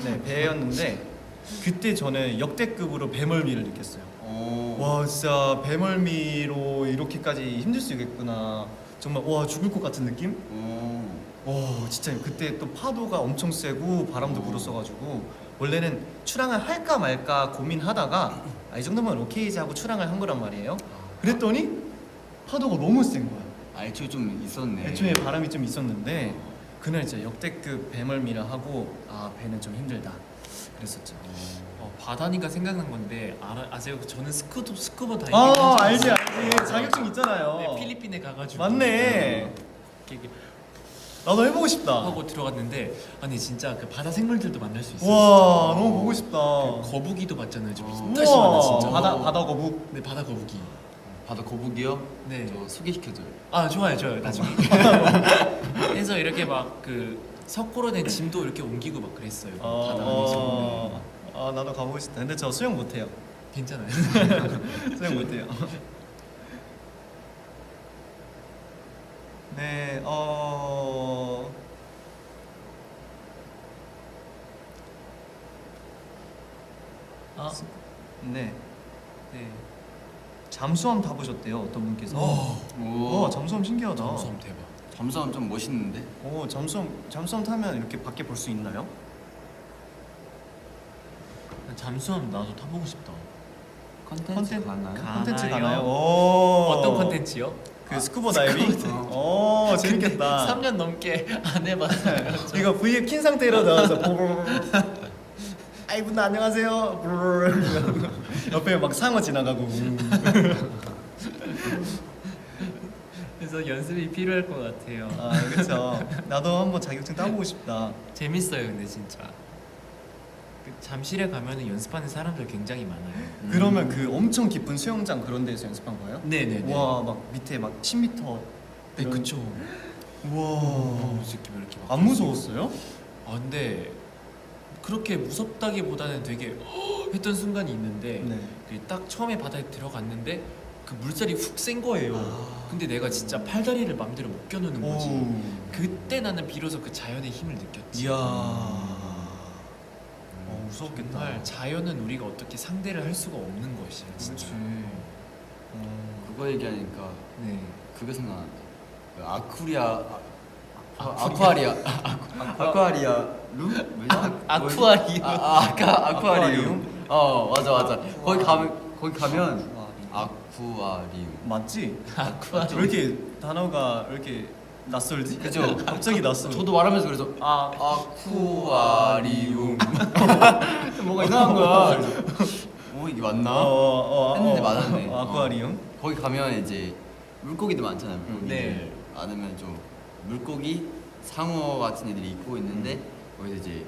네, 배였는데 그때 저는 역대급으로 배멀미를 느꼈어요. 와 진짜 배멀미로 이렇게까지 힘들 수 있겠구나. 정말 와 죽을 것 같은 느낌? 와 진짜 그때 또 파도가 엄청 세고 바람도 불었어가지고 원래는 출항을 할까 말까 고민하다가 이 정도면 오케이지 하고 출항을 한 거란 말이에요. 그랬더니 파도가 너무 센 거야. 애초에 좀 있었네. 애초에 바람이 좀 있었는데 그날 진짜 역대급 배멀미라 하고 배는 좀 힘들다 그랬었죠. 바다니까 생각난 건데 아세요? 저는 스쿠버 다이빙 알지 자격증 있잖아요. 네, 필리핀에 가가지고 맞네. 이렇게 나도 해보고 싶다. 하고 들어갔는데 아니 진짜 그 바다 생물들도 만날 수 있어요. 와 진짜. 너무 보고 싶다. 그 거북이도 봤잖아요. 저 진짜 우와, 심하다 진짜. 바다 거북. 네 바다 거북이. 바다 거북이요? 네. 저 소개시켜줘요. 좋아요 나중에. 해서 이렇게 막 그 석고로 된 짐도 이렇게 옮기고 막 그랬어요. 바다 안에서. 나도 가보고 싶다. 근데 저 수영 못해요. 괜찮아요. 수영 못해요. 네, 네, 네. 잠수함 타보셨대요 어떤 분께서. 오. 와 잠수함 신기하다. 잠수함 대박. 잠수함 좀 멋있는데? 잠수함 타면 이렇게 밖에 볼 수 있나요? 잠수함 나도 타보고 싶다. 컨텐츠 가나요? 컨텐츠 가나요? 가나요? 오. 어떤 컨텐츠요? 그 스쿠버 다이빙? 오 재밌겠다. 3년 넘게 안 해봤어요. 이거 V앱 킨 상태로 나와서 아이분 안녕하세요. 옆에 막 상어 지나가고. 그래서 연습이 필요할 것 같아요. 그렇죠. 나도 한번 자격증 따보고 싶다. 재밌어요, 근데 진짜. 그 잠실에 가면은 연습하는 사람들 굉장히 많아요. 그러면 그 엄청 깊은 수영장 그런 데서 연습한 거예요? 네네네. 와 막 밑에 막 10m. 네, 그쵸. 와. 새끼 왜 이렇게 막 안 무서웠어요? 근데 그렇게 무섭다기보다는 되게 했던 순간이 있는데 네. 딱 처음에 바다에 들어갔는데 그 물살이 훅 센 거예요. 근데 내가 진짜 팔다리를 맘대로 못 겨누는 거지. 그때 나는 비로소 그 자연의 힘을 느꼈지. 이야. 무섭겠다. 정말 자연은 우리가 어떻게 상대를 할 수가 없는 것이야, 진짜. 그거 얘기하니까 네. 그거 생각난다. 그 아쿠아리아 룸? 뭐냐? 아쿠아리움. 아쿠아리움. 맞아. 거기 가면 아쿠아리움. 맞지? 아쿠아리움. 왜 이렇게 단어가 왜 이렇게 낯설지? 그죠? 갑자기 낯설어. 저도 말하면서 그래서 아쿠아리움 뭐가 이상한 거야. 이게 맞나? 했는데 했는데 맞았네. 아쿠아리움. 거기 가면 이제 물고기들 많잖아요. 물고기들 네. 많으면 좀 물고기 상어 같은 애들이 있고 있는데 거기서 이제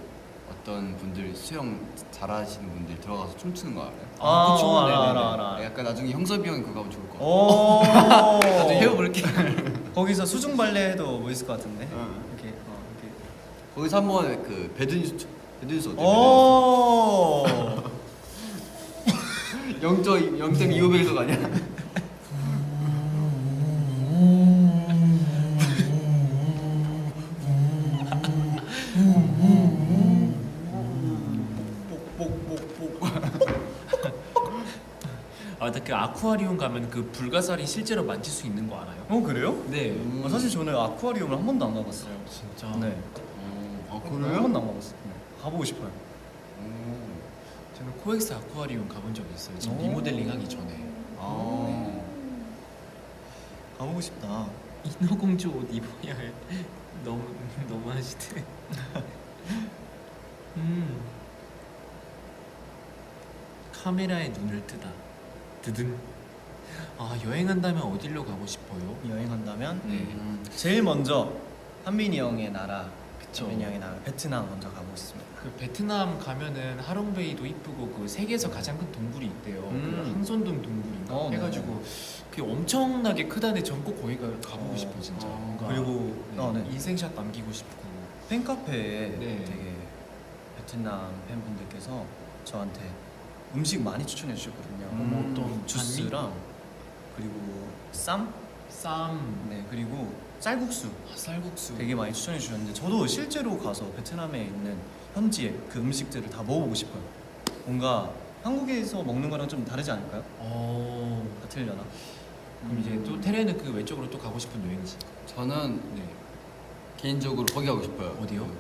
어떤 분들 수영 잘하시는 분들 들어가서 춤추는 거 알아요? 그쵸. 알아. 약간 나중에 형섭이 형이 그거 하면 좋을 것 같아. 오. 나중에 해볼게. 거기서 수중 발레 해도 멋있을 것 같은데. 응. 이렇게. 거기서 한번 그 배드니스 어때? 오. 0.25배속 아니야? 근데 그 아쿠아리움 가면 그 불가사리 실제로 만질 수 있는 거 알아요? 그래요? 네. 사실 저는 아쿠아리움을 한 번도 안 가봤어요. 진짜. 네. 아 한 번도 안 가봤어요. 네. 가보고 싶어요. 저는 코엑스 아쿠아리움 가본 적이 있어요. 지금 오. 리모델링 하기 전에. 네. 가보고 싶다. 인어공주 옷 입어야 해. 너무 하시대. 카메라에 눈을 뜨다. 드든. 여행한다면 어디로 가고 싶어요? 여행한다면 네. 제일 먼저 한빈이 형의 나라, 그쵸. 한빈이 형의 나라 베트남 먼저 가고 싶습니다. 그 베트남 가면은 하롱베이도 이쁘고 그 세계에서 가장 큰 동굴이 있대요. 그 항손동 동굴인가 해가지고 그게 엄청나게 크다는데 전 꼭 거기 가보고 싶어 진짜. 뭔가 그리고 네, 인생샷 남기고 싶고. 팬카페에 네. 되게 베트남 팬분들께서 저한테 음식 많이 추천해 주셨거든요. 어떤 주스랑 그리고 쌈, 네 그리고 쌀국수 쌀국수. 되게 많이 추천해 주셨는데 저도 실제로 가서 베트남에 있는 현지의 그 음식들을 다 먹어보고 싶어요. 뭔가 한국에서 먹는 거랑 좀 다르지 않을까요? 어. 다 틀려나? 그럼 이제 또 테레는 그 외적으로 또 가고 싶은 여행지. 저는 네. 개인적으로 거기 가고 싶어요. 어디요? 그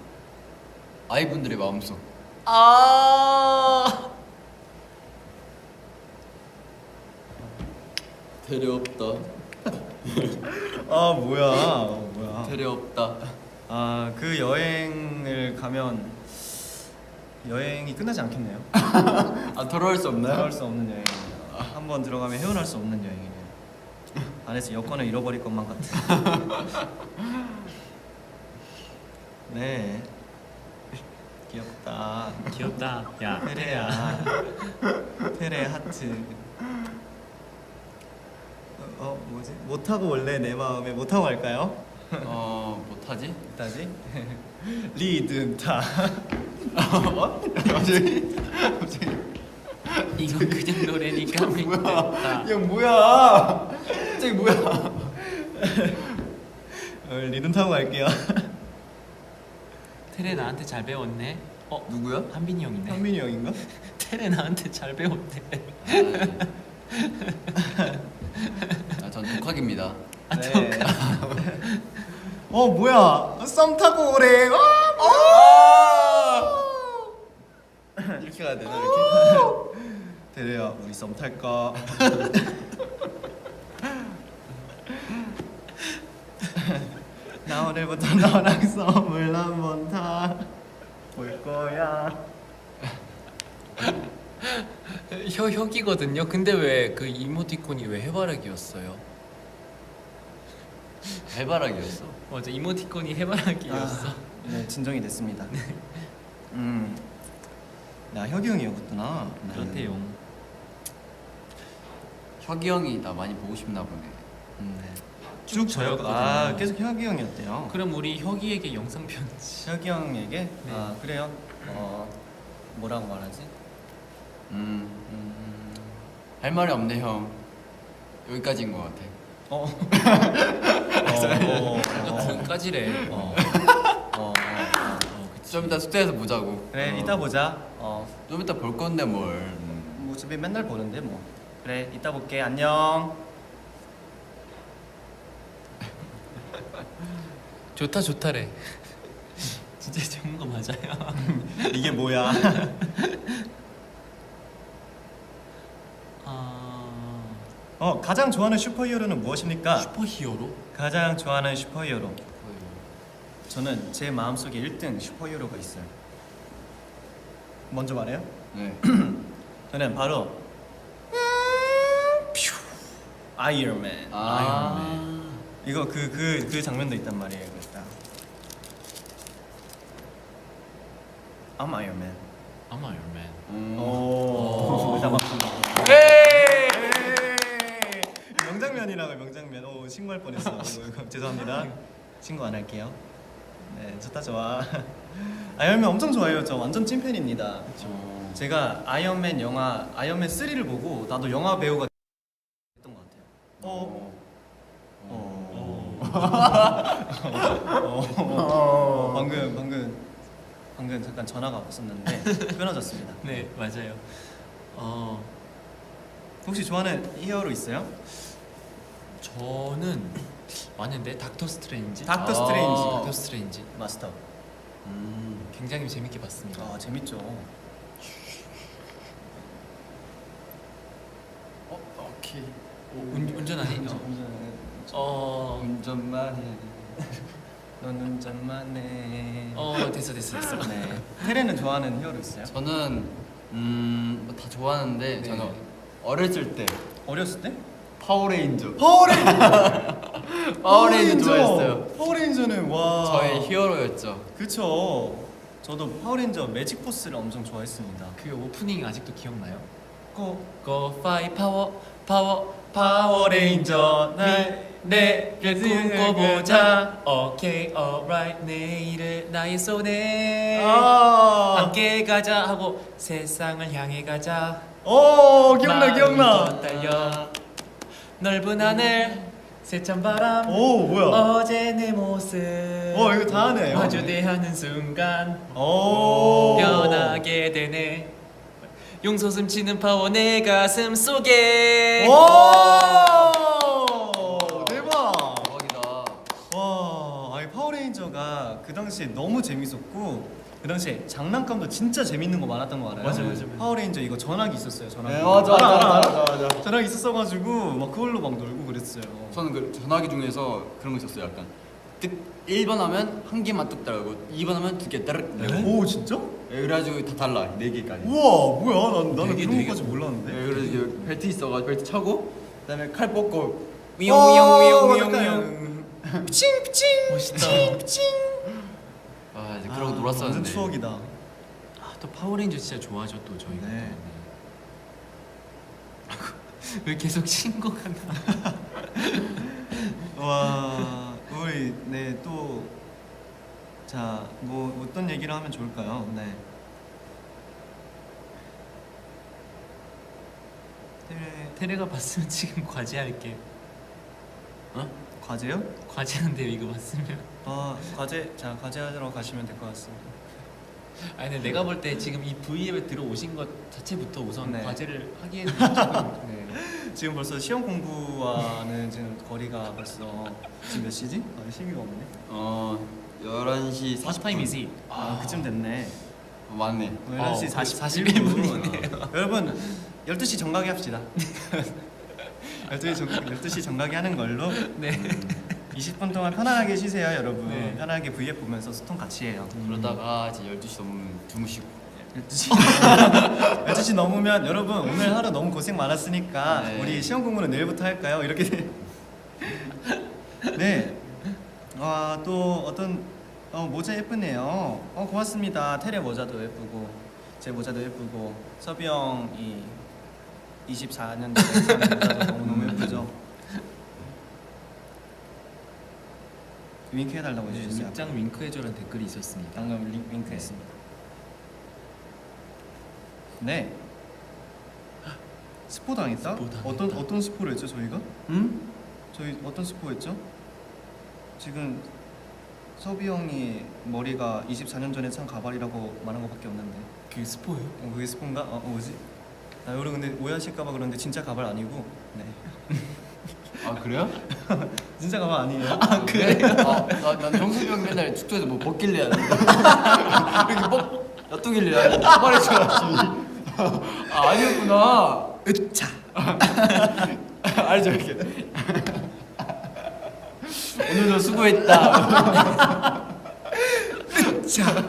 아이분들의 마음속. 아. 테레 없다. 아 뭐야. 테레 없다. 아 그 여행을 가면 여행이 끝나지 않겠네요. 아 돌아올 수 없나요? 들어갈 수 없는 여행이네요. 한번 들어가면 헤어날 수 없는 여행이네요. 안에서 여권을 잃어버릴 것만 같은. 네. 귀엽다. 귀엽다. 야, 테레야. 테레 하트. 뭐지? 못하고 원래 내 마음에 못하고 갈까요? 못하지? 다시 리듬타. 갑자기? 이건 그냥 노래니까 믿겠다. 형 뭐야? 갑자기 뭐야? 리듬 타고 갈게요. 테레 나한테 잘 배웠네. 누구야? 한빈이 형이네. 한민이 형인가? 테레 나한테 잘 배웠네. 전 독학입니다. 네. 뭐야? 썸 타고 오래. 이렇게 가야 되나 이렇게? 대래야, 우리 썸 탈까? 나 오늘부터 너랑 썸을 한번 타볼 거야. 혁이거든요. 근데 왜 그 이모티콘이 왜 해바라기였어요? 해바라기였어. 맞아, 이모티콘이 해바라기였어. 네, 진정이 됐습니다. 나 혁이 형이었구나. 네. 그렇대요. 혁이 형이 나 많이 보고 싶나 보네. 네. 쭉 저였거든요. 계속 혁이 형이었대요. 그럼 우리 혁이에게 영상 편지. 혁이 형에게? 네. 그래요? 뭐라고 말하지? 할 말이 없네 형. 여기까지인 것 같아. 지금까지래. 좀 이따 숙제에서 보자고. 그래, 이따 보자. 좀 이따 볼 건데 뭘. 뭐 집에 맨날 보는데 뭐. 그래, 이따 볼게. 안녕. 좋다래. 진짜 전문가 맞아요. 이게 뭐야? 가장 좋아하는 슈퍼히어로는 무엇입니까? 슈퍼히어로? 가장 좋아하는 슈퍼히어로. 저는 제 마음속에 1등 슈퍼히어로가 있어요. 먼저 말해요? 네. 저는 바로 아이언맨. 이거 그 장면도 있단 말이에요. 이거 딱. I'm Iron Man. I'm Iron Man. 오. 일단 막. 에이! 명장면이라고 명장면. 신고할 뻔했어. 이거 죄송합니다. 신고 안 할게요. 네, 좋아. 아이언맨 엄청 좋아해요. 저 완전 찐팬입니다. 제가 아이언맨 영화 아이언맨 3를 보고 나도 영화 배우가 됐던 것 같아요. 방금 잠깐 전화가 왔었는데 끊어졌습니다. 네, 맞아요. 혹시 좋아하는 히어로 있어요? 저는 많은데 닥터 스트레인지. 닥터 스트레인지. 마스터. 굉장히 재밌게 봤습니다. 재밌죠. 오케이. 운전하니? 운전만 해. 넌 운전만 해. 됐어. 네. 테레는 좋아하는 히어로 있어요? 저는 뭐다 좋아하는데 네. 저는 어렸을 때 어렸을 때? 파워레인저. 파워레인저 좋아했어요. 파워레인저는 와 저의 히어로였죠. 그쵸. 저도 파워레인저 매직 포스를 엄청 좋아했습니다. 그 오프닝 아직도 기억나요? 고 파이 파워레인저 내를 꿈꿔보자. 오케이 alright 내일을 나의 손에 함께 가자 하고 세상을 향해 가자. 기억나. 달려 넓은 하늘 세찬 바람 뭐야? 어제 내 모습 이거 다 하네. 마주대하는 순간 오 변하게 되네. 용솟음 치는 파워 내 가슴 속에. 오 대박. 대박이다. 와, 아니 파워레인저가 그 당시에 너무 재밌었고 그 당시에 장난감도 진짜 재밌는 거 많았던 거 알아요? 맞아요. 파워레인저 이거 전화기 있었어요. 전화기. 네, 맞아, 알아. 맞아. 전화기 있었어가지고 막 그걸로 막 놀고 그랬어요. 저는 그 전화기 중에서 그런 거 있었어요. 약간 뜩 1번 하면 한 개만 뚝 달고 2번 하면 두 개 따르륵. 오 진짜? 네, 그래가지고 다 달라. 4개까지. 우와 뭐야? 나는 되게, 그런 되게 것까지 몰랐는데. 네, 그래서 이게 벨트 있어가지고 벨트 차고 그다음에 칼 뽑고 위용위용위용위용. 피칭 피칭. 멋있다. 피칭. 아 이제 그러고 완전 놀았었는데. 추억이다. 아, 또 파워레인저 진짜 좋아하죠 또 저희가. 네. 왜 계속 친구 같나? 와 우리 네 또 자 뭐 어떤 얘기를 하면 좋을까요? 네. 테레가 봤으면 지금 과제할게. 어? 과제요? 과제한대요 이거 봤으면. 아 과제 자 과제하러 가시면 될 것 같습니다. 아니 근데 내가 볼 때 지금 이 V앱에 들어오신 것 자체부터 우선 네. 과제를 하기에는 조금 네. 지금 벌써 시험 공부와는 지금 거리가 벌써 지금 몇 시지? 아 시기가 없네. 11시 40분. What time is it? 아 그쯤 됐네. 맞네. 11시 41분이네요. 여러분 12시 정각이 합시다. 12시 정각이 하는 걸로 네. 20분 동안 편안하게 쉬세요 여러분. 네. 편안하게 V앱 보면서 소통 같이 해요. 그러다가 이제 12시 넘으면 주무시고. 12시 넘으면 여러분 오늘 하루 너무 고생 많았으니까 네. 우리 시험 공부는 내일부터 할까요? 이렇게 네. 또 어떤 모자 예쁘네요. 고맙습니다. 테레 모자도 예쁘고 제 모자도 예쁘고 서비 형이 24년 된 모자도 너무 예쁘죠. 윙크 해달라고 해주셨어요. 입장 윙크해줘라는 댓글이 있었습니다. 방금 윙크했습니다. 네. 스포 당했다? 스포 당했다. 어떤 스포를 했죠 저희가? 응? 저희 어떤 스포 했죠? 지금 서비 형이 머리가 24년 전에 산 가발이라고 말한 것밖에 없는데. 그게 스포예요? 그게 스포인가? 뭐지? 나 여러분 근데 오해하실까봐 그러는데 진짜 가발 아니고. 네. 아 그래요? 진짜 가발 아니에요. 아 그래? 난 정수비 형 맨날 숙소에서 뭐 벗길래 하는데 이렇게 놔두길래 가발인 줄 알았지. 아 아니었구나. 으차. 알죠 이렇게. 오늘도 수고했다. 자.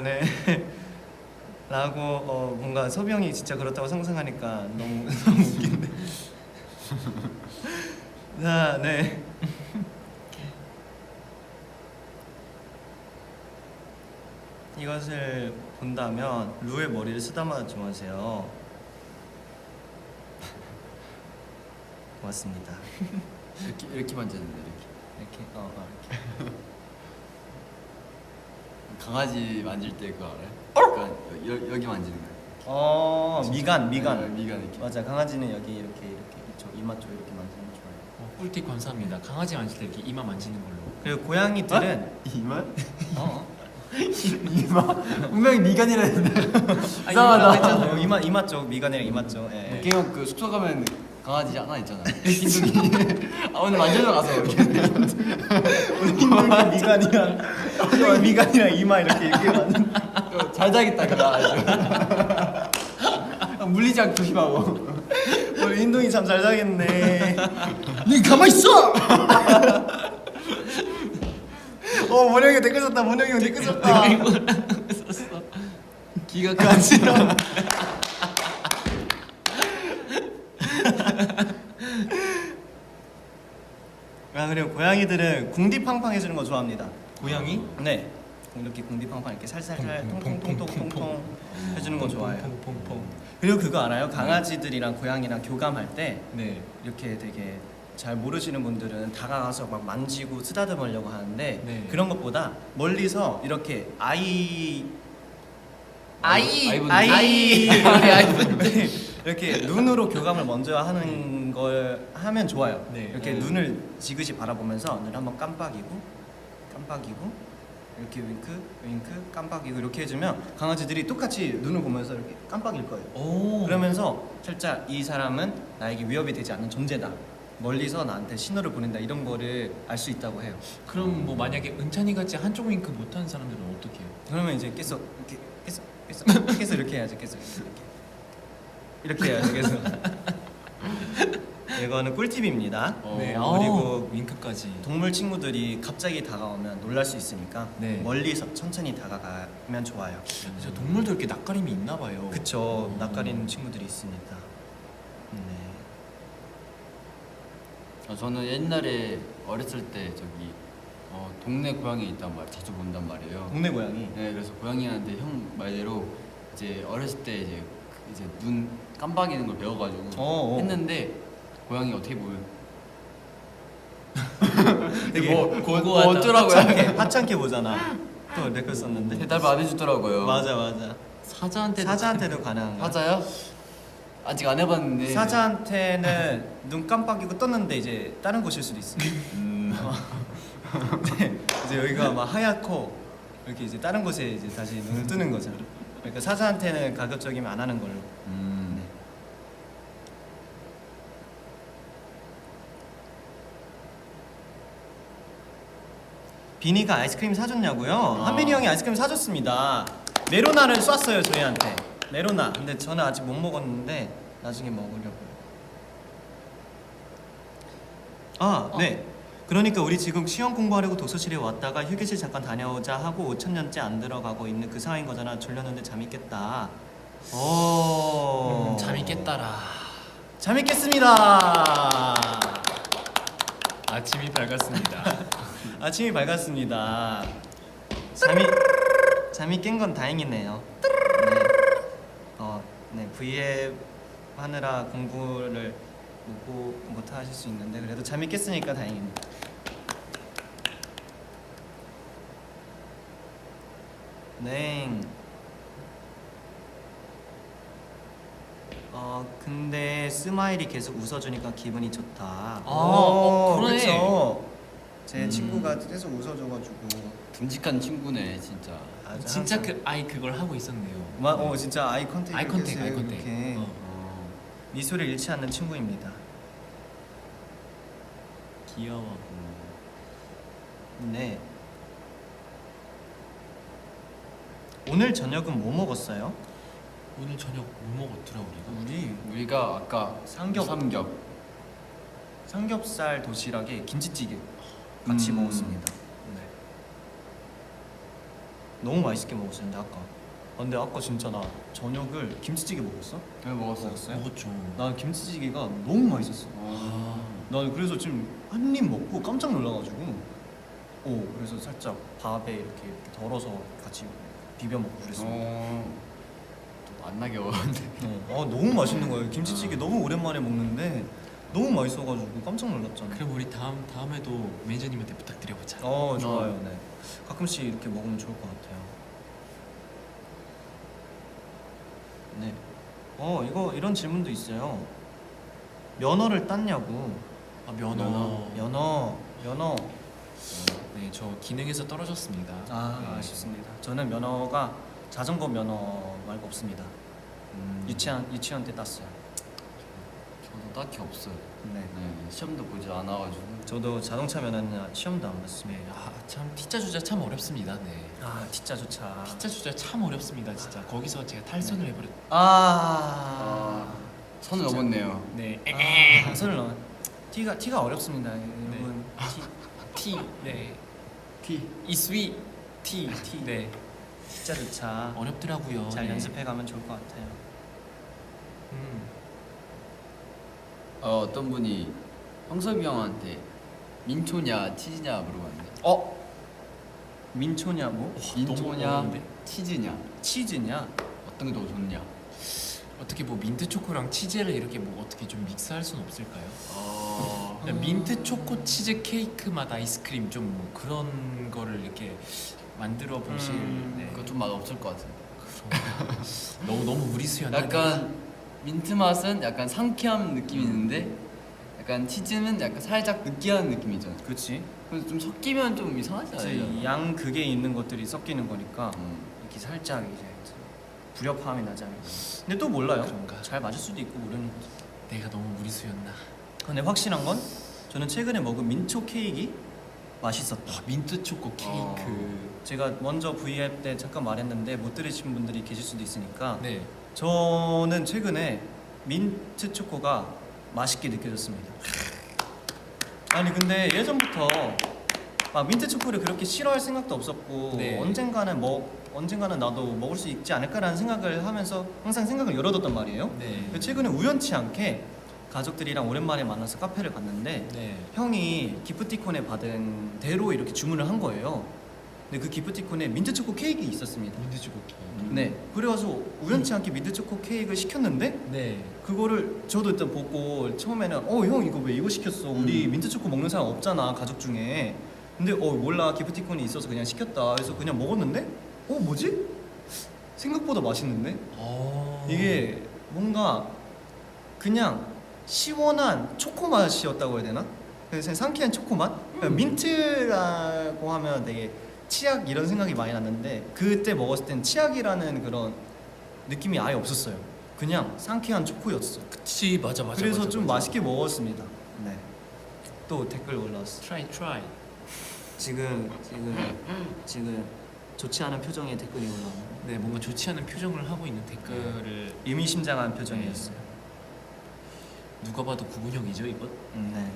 네. 라고 뭔가 서비 형이 진짜 그렇다고 상상하니까 너무 웃긴데. 자, 네. 이것을 본다면 루의 머리를 쓰다마 좀 하세요. 고맙습니다. 이렇게 만졌는데 이렇게 이렇게. 강아지 만질 때 그거 알아요? 약간 여기 만지는 거. 미간. 네, 미간 이렇게. 맞아. 강아지는 여기 이렇게 이쪽 이마 쪽 이렇게 만지는 거 좋아해요. 꿀팁 감사합니다. 강아지 만질 때 이렇게 이마 만지는 걸로. 그리고 고양이들은 이마? 어? 이마? 분명히 미간이라 했는데. 이상하다. 했잖아요. 이마 쪽 미간이랑 이마 쪽. 예. 게임 그 숙소 가면 강아지 하나 있잖아. 흰둥이. 아 오늘 만지러 가서 이렇게. 흰둥이 미간이랑 흰둥이 미간이랑 이마 이렇게 만든. 잘 자겠다 그다. 물리장 조심하고. 우리 흰둥이 참 잘 자겠네. 니 가만 있어. 원영이 댓글 썼다. 원영이 형 댓글 썼다. 썼어. 기가 간지럼. 그리고 고양이들은 궁디팡팡 해주는 거 좋아합니다. 고양이? 네. 이렇게 궁디팡팡 이렇게 살살살 통통통통통 해주는 거 좋아해요. 퐁퐁퐁. 그리고 그거 알아요? 강아지들이랑 고양이랑 교감할 때 네. 이렇게 되게 잘 모르시는 분들은 다가가서 막 만지고 쓰다듬으려고 하는데 네. 그런 것보다 멀리서 이렇게 아이분들. 이렇게 눈으로 교감을 먼저 하는 걸 하면 좋아요. 네. 이렇게 네. 눈을 지그시 바라보면서 눈을 한번 깜빡이고 깜빡이고 이렇게 윙크 깜빡이고 이렇게 해주면 강아지들이 똑같이 눈을 보면서 이렇게 깜빡일 거예요. 오. 그러면서 살짝 이 사람은 나에게 위협이 되지 않는 존재다, 멀리서 나한테 신호를 보낸다, 이런 거를 알 수 있다고 해요. 그럼 뭐 만약에 은찬이 같이 한쪽 윙크 못하는 사람들은 어떻게 해요? 그러면 이제 계속 이렇게 계속 이렇게 해야죠. 계속 이렇게 해야죠. 계속. 이거는 꿀팁입니다. 네. 그리고 윙크까지. 동물 친구들이 갑자기 다가오면 놀랄 수 있으니까 네. 멀리서 천천히 다가가면 좋아요. 그래서 동물도 이렇게 낯가림이 있나 봐요. 그쵸. 낯가리는 친구들이 있으니까. 네. 저는 옛날에 어렸을 때 저기 동네 고양이 있단 말 자주 본단 말이에요. 동네 고양이. 네, 그래서 고양이한테 형 말대로 이제 어렸을 때 이제 눈 깜빡이는 걸 배워가지고 했는데 고양이 어떻게 보여? 되게 뭐 어쩌라고요? 하찮게 보잖아. 또 댓글 썼는데. 대답을 안 해주더라고요. 맞아. 사자한테도 가능한 거야. 사자요? 아직 안 해봤는데. 사자한테는 눈 깜빡이고 떴는데 이제 다른 곳일 수도 있어. 네, 이제 여기가 막 하얗고 이렇게 이제 다른 곳에 이제 다시 눈을 뜨는 거죠. 그러니까 사자한테는 가급적이면 안 하는 걸로. 네. 비니가 아이스크림 사줬냐고요? 한빈이 형이 아이스크림 사줬습니다. 메로나를 쐈어요 저희한테. 메로나. 근데 저는 아직 못 먹었는데 나중에 먹으려고요. 네. 그러니까 우리 지금 시험 공부하려고 도서실에 왔다가 휴게실 잠깐 다녀오자 하고 5천년째 안 들어가고 있는 그 상황인 거잖아. 졸렸는데 잠이 깼다. 잠이 깼다라. 잠이 깼습니다. 아침이 밝았습니다. 아침이 밝았습니다. 잠이 깬 건 다행이네요. 네, V앱 하느라 공부를 못 하실 수 있는데 그래도 잠이 깼으니까 다행입니다. 네. 근데 스마일이 계속 웃어주니까 기분이 좋다. 그러네. 그쵸. 제 친구가 계속 웃어줘가지고. 듬직한 친구네 진짜. 진짜 그걸 하고 있었네요. 진짜 아이 컨택. 아이 컨택. 이렇게 미소를 잃지 않는 친구입니다. 귀여워. 네. 오늘 저녁은 뭐 먹었어요? 오늘 저녁 뭐 먹었더라 우리가? 우리가 아까 삼겹살 도시락에 김치찌개 같이 먹었습니다. 네. 너무 맛있게 먹었는데 아까. 근데 아까 진짜 나 저녁을 김치찌개 먹었어? 네, 먹었어요? 먹었죠. 나 김치찌개가 너무 맛있었어. 나 그래서 지금 한 입 먹고 깜짝 놀라가지고. 그래서 살짝 밥에 이렇게 덜어서 같이 비벼 먹고 그랬습니다. 또 만나게 먹었는데. 너무 맛있는 거예요. 김치찌개 너무 오랜만에 먹는데 너무 맛있어가지고 깜짝 놀랐잖아. 그럼 우리 다음에도 매니저님한테 부탁드려보자. 좋아요. 네. 가끔씩 이렇게 먹으면 좋을 것 같아요. 네. 이런 질문도 있어요. 면허를 땄냐고. 면허. 네, 저 기능에서 떨어졌습니다. 네. 아쉽습니다. 저는 자전거 면허 말고 없습니다. 유치원 때 땄어요. 저도 딱히 없어요. 네. 시험도 보지 않아가지고. 저도 자동차 면허는 시험도 안 봤습니다. 참 T자 주자 참 어렵습니다. 네. T자조차. T자 주자 참 어렵습니다. 진짜 거기서 제가 탈선을 해버렸. 선을 넘었네요. 네. 선을 넘어. T가 어렵습니다. 여러분. T. 네. T. 이스위 T. 네. T자조차 어렵더라고요. 잘 네. 연습해가면 좋을 것 같아요. 어떤 분이 형섭이 형한테 민초냐 치즈냐 물어봤는데. 민초냐 뭐? 민초냐 어려운데? 치즈냐 치즈냐? 어떤 게 더 좋냐? 어떻게 뭐 민트 초코랑 치즈를 이렇게 뭐 어떻게 좀 믹스할 수는 없을까요? 어... 그냥 민트 초코 치즈 케이크 맛 아이스크림 좀 뭐 그런 거를 이렇게 만들어 보실. 네. 그거 좀 맛없을 것 같은데. 너무 무리수였나? 약간 민트 맛은 약간 상쾌한 느낌이 있는데 약간 치즈는 약간 살짝 느끼한 느낌이잖아. 그렇지. 그래서 좀 섞이면 좀 이상하지 않아요? 양 극에 있는 것들이 섞이는 거니까 음. 이렇게 살짝 이제 불협화음이 나지 않을까. 근데 또 몰라요. 그런가? 잘 맞을 수도 있고 모르는 거지. 내가 너무 무리수였나? 근데 확실한 건 저는 최근에 먹은 민초 케이크 맛있었다. 민트 초코 케이크. 제가 먼저 V앱 때 잠깐 말했는데 못 들으신 분들이 계실 수도 있으니까 네. 저는 최근에 민트 초코가 맛있게 느껴졌습니다. 아니 근데 예전부터 막 민트 초코를 그렇게 싫어할 생각도 없었고 네. 언젠가는 나도 먹을 수 있지 않을까라는 생각을 하면서 항상 생각을 열어뒀단 말이에요. 네. 근데 최근에 우연치 않게 가족들이랑 오랜만에 만나서 카페를 갔는데 네. 형이 기프티콘에 받은 대로 이렇게 주문을 한 거예요. 근데 그 기프티콘에 민트 초코 케이크 있었습니다. 민트 초코 케이크. 네. 그래가지고 우연치 않게 민트 초코 케이크를 시켰는데 네. 그거를 저도 일단 보고 처음에는 형 이거 왜 이거 시켰어? 우리 민트 초코 먹는 사람 없잖아 가족 중에. 근데 몰라 기프티콘이 있어서 그냥 시켰다. 그래서 그냥 먹었는데 뭐지? 생각보다 맛있는데? 이게 뭔가 그냥 시원한 초코 맛이었다고 해야 되나? 그래서 상쾌한 초코 맛? 그러니까 민트라고 하면 되게 치약 이런 생각이 많이 났는데 그때 먹었을 땐 치약이라는 그런 느낌이 아예 없었어요. 그냥 상쾌한 초코였어. 그치 맞아. 그래서 맞아, 좀 맞아. 맛있게 먹었습니다. 네. 또 댓글 올라왔어. try. 지금 좋지 않은 표정의 댓글이 올라오네. 네, 뭔가 좋지 않은 표정을 하고 있는 댓글을 의미심장한 표정이었어요. 누가 봐도 구분형이죠 이건? 네.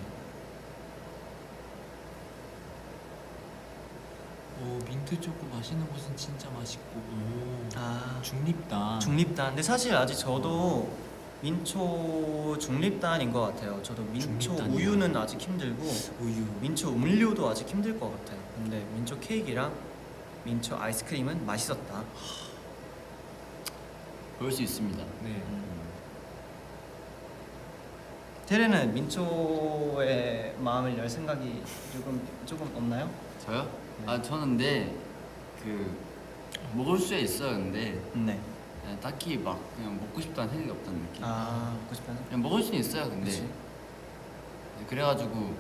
오 민트 초코 마시는 곳은 진짜 맛있고. 아 중립단. 중립단. 근데 사실 아직 저도 민초 중립단인 것 같아요. 저도 민초 중립단이요? 우유는 아직 힘들고 우유. 민초 음료도 아직 힘들 것 같아요. 근데 민초 케이크랑 민초 아이스크림은 맛있었다. 그럴 수 있습니다. 네. 테레는 민초에 마음을 열 생각이 조금 없나요? 저요? 네. 아 저는 근데 그 먹을 수 있어요. 근데 네. 그냥 딱히 막 그냥 먹고 싶다는 생각이 없다는 느낌. 먹고 싶다는. 그냥 먹을 수는 있어요. 근데 그치? 그래가지고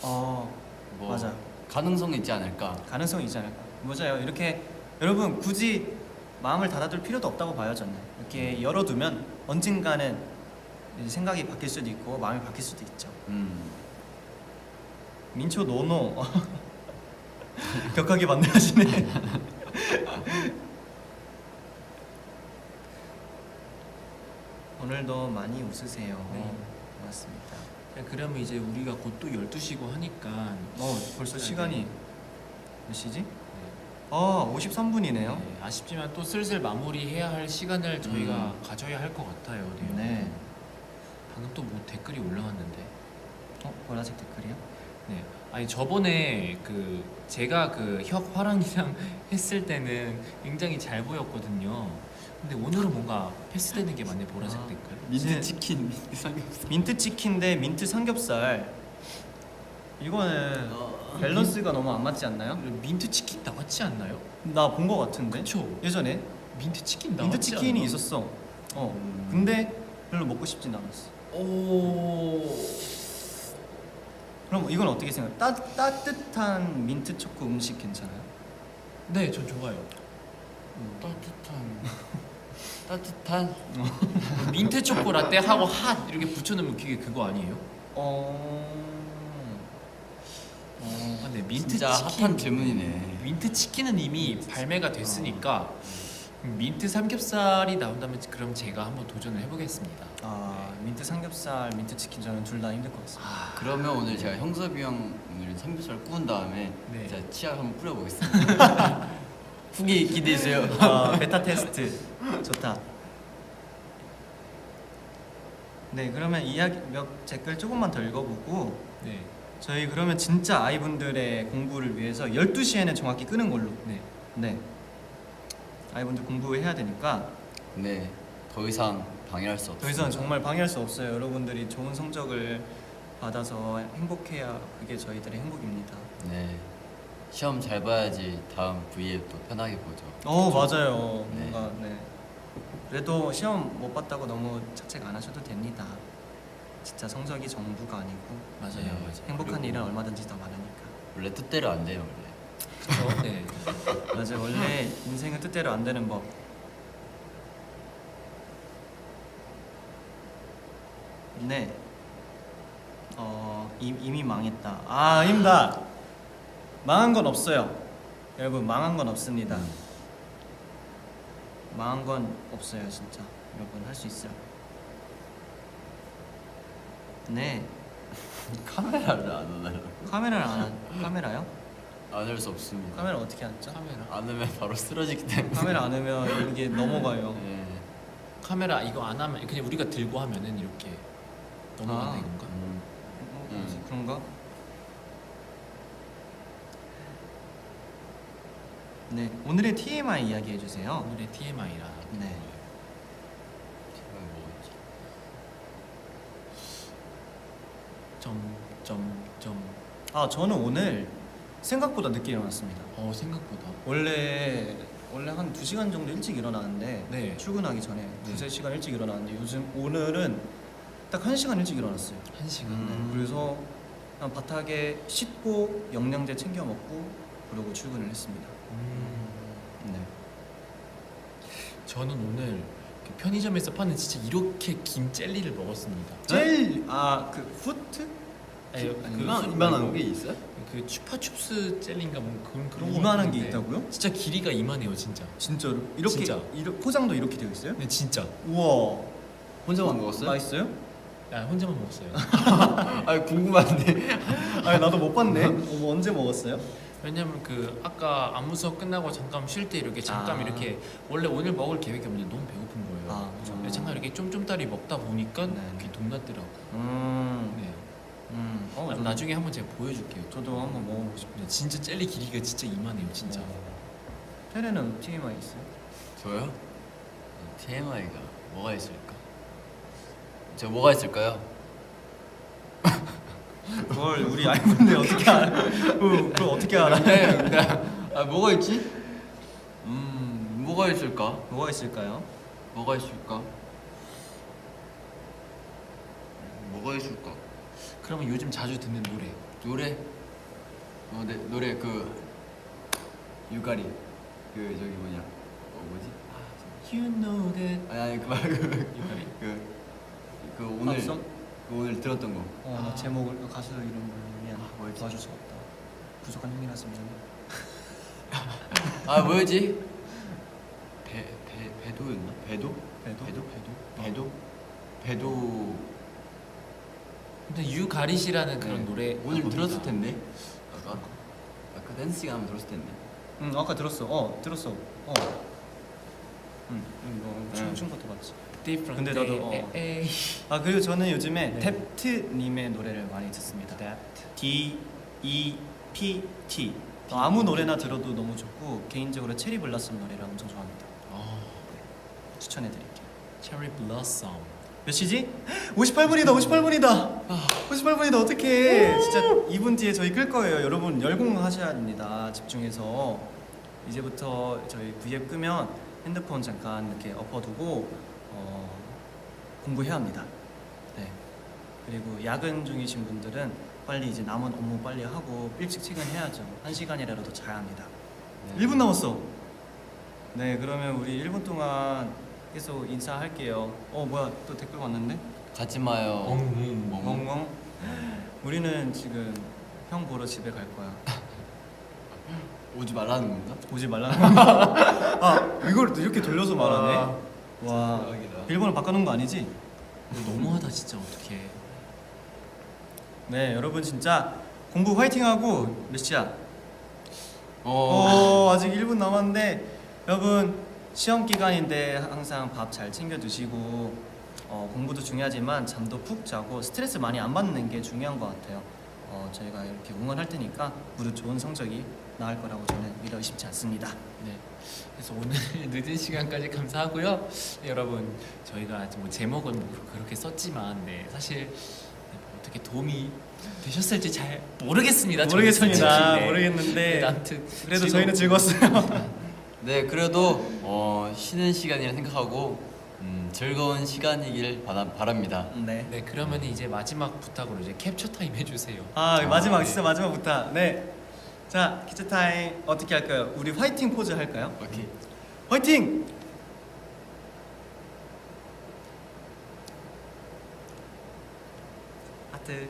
뭐 맞아. 가능성이 있지 않을까. 가능성이 있지 않을까. 맞아요. 이렇게 여러분 굳이 마음을 닫아둘 필요도 없다고 봐요. 저는 이렇게 열어두면 언젠가는 이제 생각이 바뀔 수도 있고 마음이 바뀔 수도 있죠. 민초 노노 격하게 만들어지네. 오늘도 많이 웃으세요. 네. 고맙습니다. 자, 그러면 이제 우리가 곧 또 12시고 하니까 벌써 네. 시간이 몇 시지? 네. 53분이네요. 네, 아쉽지만 또 슬슬 마무리해야 할 시간을 저희가 가져야 할 것 같아요. 네. 네. 방금 또 뭐 댓글이 올라왔는데. 보라색 댓글이요? 네. 아니 저번에 그 제가 그 혁화랑이랑 했을 때는 굉장히 잘 보였거든요. 근데 오늘은 뭔가 패스되는 게 많네. 보라색 댓글. 민트 치킨, 민트 삼겹살. 민트 치킨 대 민트 삼겹살. 이거는 밸런스가 너무 안 맞지 않나요? 민트 치킨 나왔지 않나요? 나 본 거 같은데. 그쵸. 예전에 민트 치킨 나왔지 민트 치킨이 않나? 있었어. 근데 별로 먹고 싶진 않았어. 오. 그럼 이건 어떻게 생각해? 따뜻한 민트 초코 음식 괜찮아요? 네, 전 좋아요. 따뜻한 민트 초코 라떼 하고 핫 이렇게 붙여놓으면 그게 그거 아니에요? 근데 민트 진짜 치킨 핫한 질문이네. 민트 치킨은 이미 발매가 됐으니까 민트 삼겹살이 나온다면 그럼 제가 한번 도전을 해보겠습니다. 민트 삼겹살, 민트 치킨 저는 둘 다 힘들 것 같습니다. 그러면 오늘 제가 형섭이 형 오늘 삼겹살 구운 다음에 네. 제가 치약 한번 뿌려보겠습니다. 후기 기대해주세요. 베타 테스트 좋다. 네, 그러면 이야기 몇 댓글 조금만 더 읽어보고 네. 저희 그러면 진짜 아이분들의 공부를 위해서 12시에는 정확히 끄는 걸로. 네. 네. 아이분들 공부해야 되니까 네, 더 이상 방해할 수 없어요. 더 이상 정말 방해할 수 없어요. 여러분들이 좋은 성적을 받아서 행복해야 그게 저희들의 행복입니다. 네, 시험 잘 봐야지 다음 V에 또 편하게 보죠. 맞아요. 네. 뭔가 네. 그래도 시험 못 봤다고 너무 자책 안 하셔도 됩니다. 진짜 성적이 전부가 아니고 맞아요, 네. 맞아요. 행복한 그리고- 일은 얼마든지 더 많으니까. 원래 뜻대로 안 돼요 원래. 그렇죠. 네. 맞아요. 원래 인생은 뜻대로 안 되는 법. 네. 이미 망했다. 아, 아닙니다. 망한 건 없어요. 여러분, 망한 건 없습니다. 망한 건 없어요, 진짜. 여러분, 할 수 있어요. 네. 카메라를 안 하나요? 카메라를 카메라요? 안 할 수 없습니다. 카메라 어떻게 앉죠? 카메라. 안 하면 바로 쓰러지기 때문에. 카메라 안 하면 이게 넘어가요. 네. 카메라 이거 안 하면 그냥 우리가 들고 하면은 이렇게 넘어간다 아. 이건가? 뭐지? 그런가? 네, 오늘의 TMI 이야기 해주세요. 오늘의 TMI라. 네. 뭐였지? 점점점. 아, 저는 오늘 생각보다 늦게 일어났습니다. 생각보다. 원래 한 2시간 정도 일찍 일어나는데 네. 출근하기 전에 네. 2-3시간 일찍 일어나는데 오늘은 딱 1시간 일찍 일어났어요. 1시간. 그래서 그냥 바닥에 씻고 영양제 챙겨 먹고 그러고 출근을 했습니다. 네. 저는 오늘 그 편의점에서 파는 진짜 이렇게 긴 젤리를 먹었습니다. 그 후트? 아니, 이만한 게 있어요? 그 추파춥스 젤리인가 뭐 그런 거 이만한 게 같은데 있다고요? 진짜 길이가 이만해요, 진짜. 진짜로? 이렇게 진짜. 포장도 이렇게 되어 있어요? 네, 진짜. 우와. 혼자만 먹었어요? 맛있어요? 아, 혼자만 먹었어요. 아 궁금한데. 아니 나도 못 봤네. 언제 먹었어요? 왜냐면 그 아까 안무 수업 끝나고 잠깐 쉴 때 이렇게 잠깐 아. 이렇게 원래 오늘 먹을 계획이 없는데 너무 배고픈 거예요. 아, 그죠. 근데 잠깐 이렇게 쫌쫌따리 먹다 보니까 네. 이렇게 동났더라고. 음. 네. 저도, 나중에 한번 제가 보여줄게요. 저도 한번 먹어보고 싶어요. 네, 진짜 젤리 길이가 진짜 이만해요, 진짜. 테레는 TMI 있어요? 저요? TMI가 뭐가 있을까? 저 뭐가 있을까요? 그걸 우리 알고인데 어떻게 알아? 그걸 어떻게 알아? 뭐가 있지? 뭐가 있을까? 뭐가 있을까요? 뭐가 있을까? 뭐가 있을까? 그러면 요즘 자주 듣는 노래. 노래? 네, 노래 그 유가리 그 저기 뭐냐 뭐지? You know that. 아니 그 말고 유가리. 그 오늘 팝송? 그 오늘 들었던 거. 나 제목을 가수 이름을 미안 뭐였지? 도와줄 수가 없다. 부족한 힘이라서 미안해. 뭐였지? 배도였나? 배도? 배도? 배도. 근데 유가리시라는 그런 네. 노래 오늘 겁니다. 들었을 텐데. 아까 댄스 시간 한번 들었을 텐데. 아까 들었어. 들었어. 이거 춤춘 것도 봤지. Different 근데 나도, day. 에이. 그리고 저는 요즘에 네. 뎁트님의 노래를 많이 듣습니다. D-E-P-T. 아무 노래나 들어도 너무 좋고 개인적으로 체리 블라썸 노래를 엄청 좋아합니다. 추천해드릴게요. Cherry Blossom. 몇 시지? 58분이다. 58분이다. 어떡해. 진짜 2분 뒤에 저희 끌 거예요. 여러분 열공하셔야 됩니다. 집중해서. 이제부터 저희 V앱 끄면 핸드폰 잠깐 이렇게 엎어두고 공부해야 합니다. 네. 그리고 야근 중이신 분들은 빨리 이제 남은 업무 빨리 하고 일찍 퇴근해야죠. 1시간이라도 자야 합니다. 1분 남았어. 네, 그러면 우리 1분 동안 계속 인사할게요. 뭐야, 또 댓글 왔는데? 가지 마요. 멍멍. 우리는 지금 형 보러 집에 갈 거야. 오지 말라는 건가? 오지 말라는 거. 이걸 이렇게 돌려서 말하네. 와, 대박이다. 일본어 바꿔놓은 거 아니지? 너무하다 진짜 어떡해. 네, 여러분 진짜 공부 화이팅하고 몇 시야? 어. 아직 1분 남았는데 여러분 시험 기간인데 항상 밥 잘 챙겨 드시고 공부도 중요하지만 잠도 푹 자고 스트레스 많이 안 받는 게 중요한 것 같아요. 저희가 이렇게 응원할 테니까 모두 좋은 성적이 나올 거라고 저는 믿어 의심치 않습니다. 네. 그래서 오늘 늦은 시간까지 감사하고요. 네, 여러분 저희가 뭐 제목은 뭐 그렇게 썼지만 사실 어떻게 도움이 되셨을지 잘 모르겠습니다. 모르겠습니다. 솔직히. 모르겠는데 아무튼 그래도 저희는 즐거웠어요. 네, 그래도 쉬는 시간이라 생각하고 즐거운 시간이길 바랍니다. 네. 네, 그러면 이제 마지막 부탁으로 이제 캡처 타임 해주세요. 마지막 네. 진짜 마지막 부탁. 네. 자, 캡처 타임 어떻게 할까요? 우리 화이팅 포즈 할까요? 오케이. 화이팅! 하트.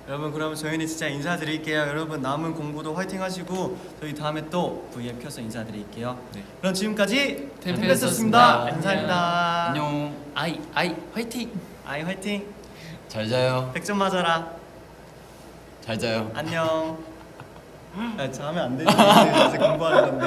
여러분 그러면 저희는 진짜 인사드릴게요. 여러분 남은 공부도 화이팅 하시고 저희 다음에 또 V앱 켜서 인사드릴게요. 네. 그럼 지금까지 템페스트였습니다. 템페스트였습니다. 감사합니다. 안녕. 아이 화이팅! 아이 화이팅. 잘 자요. 100점 맞아라. 잘 자요. 안녕. 아, 저 하면 안 되지. 이제 공부하는 건데.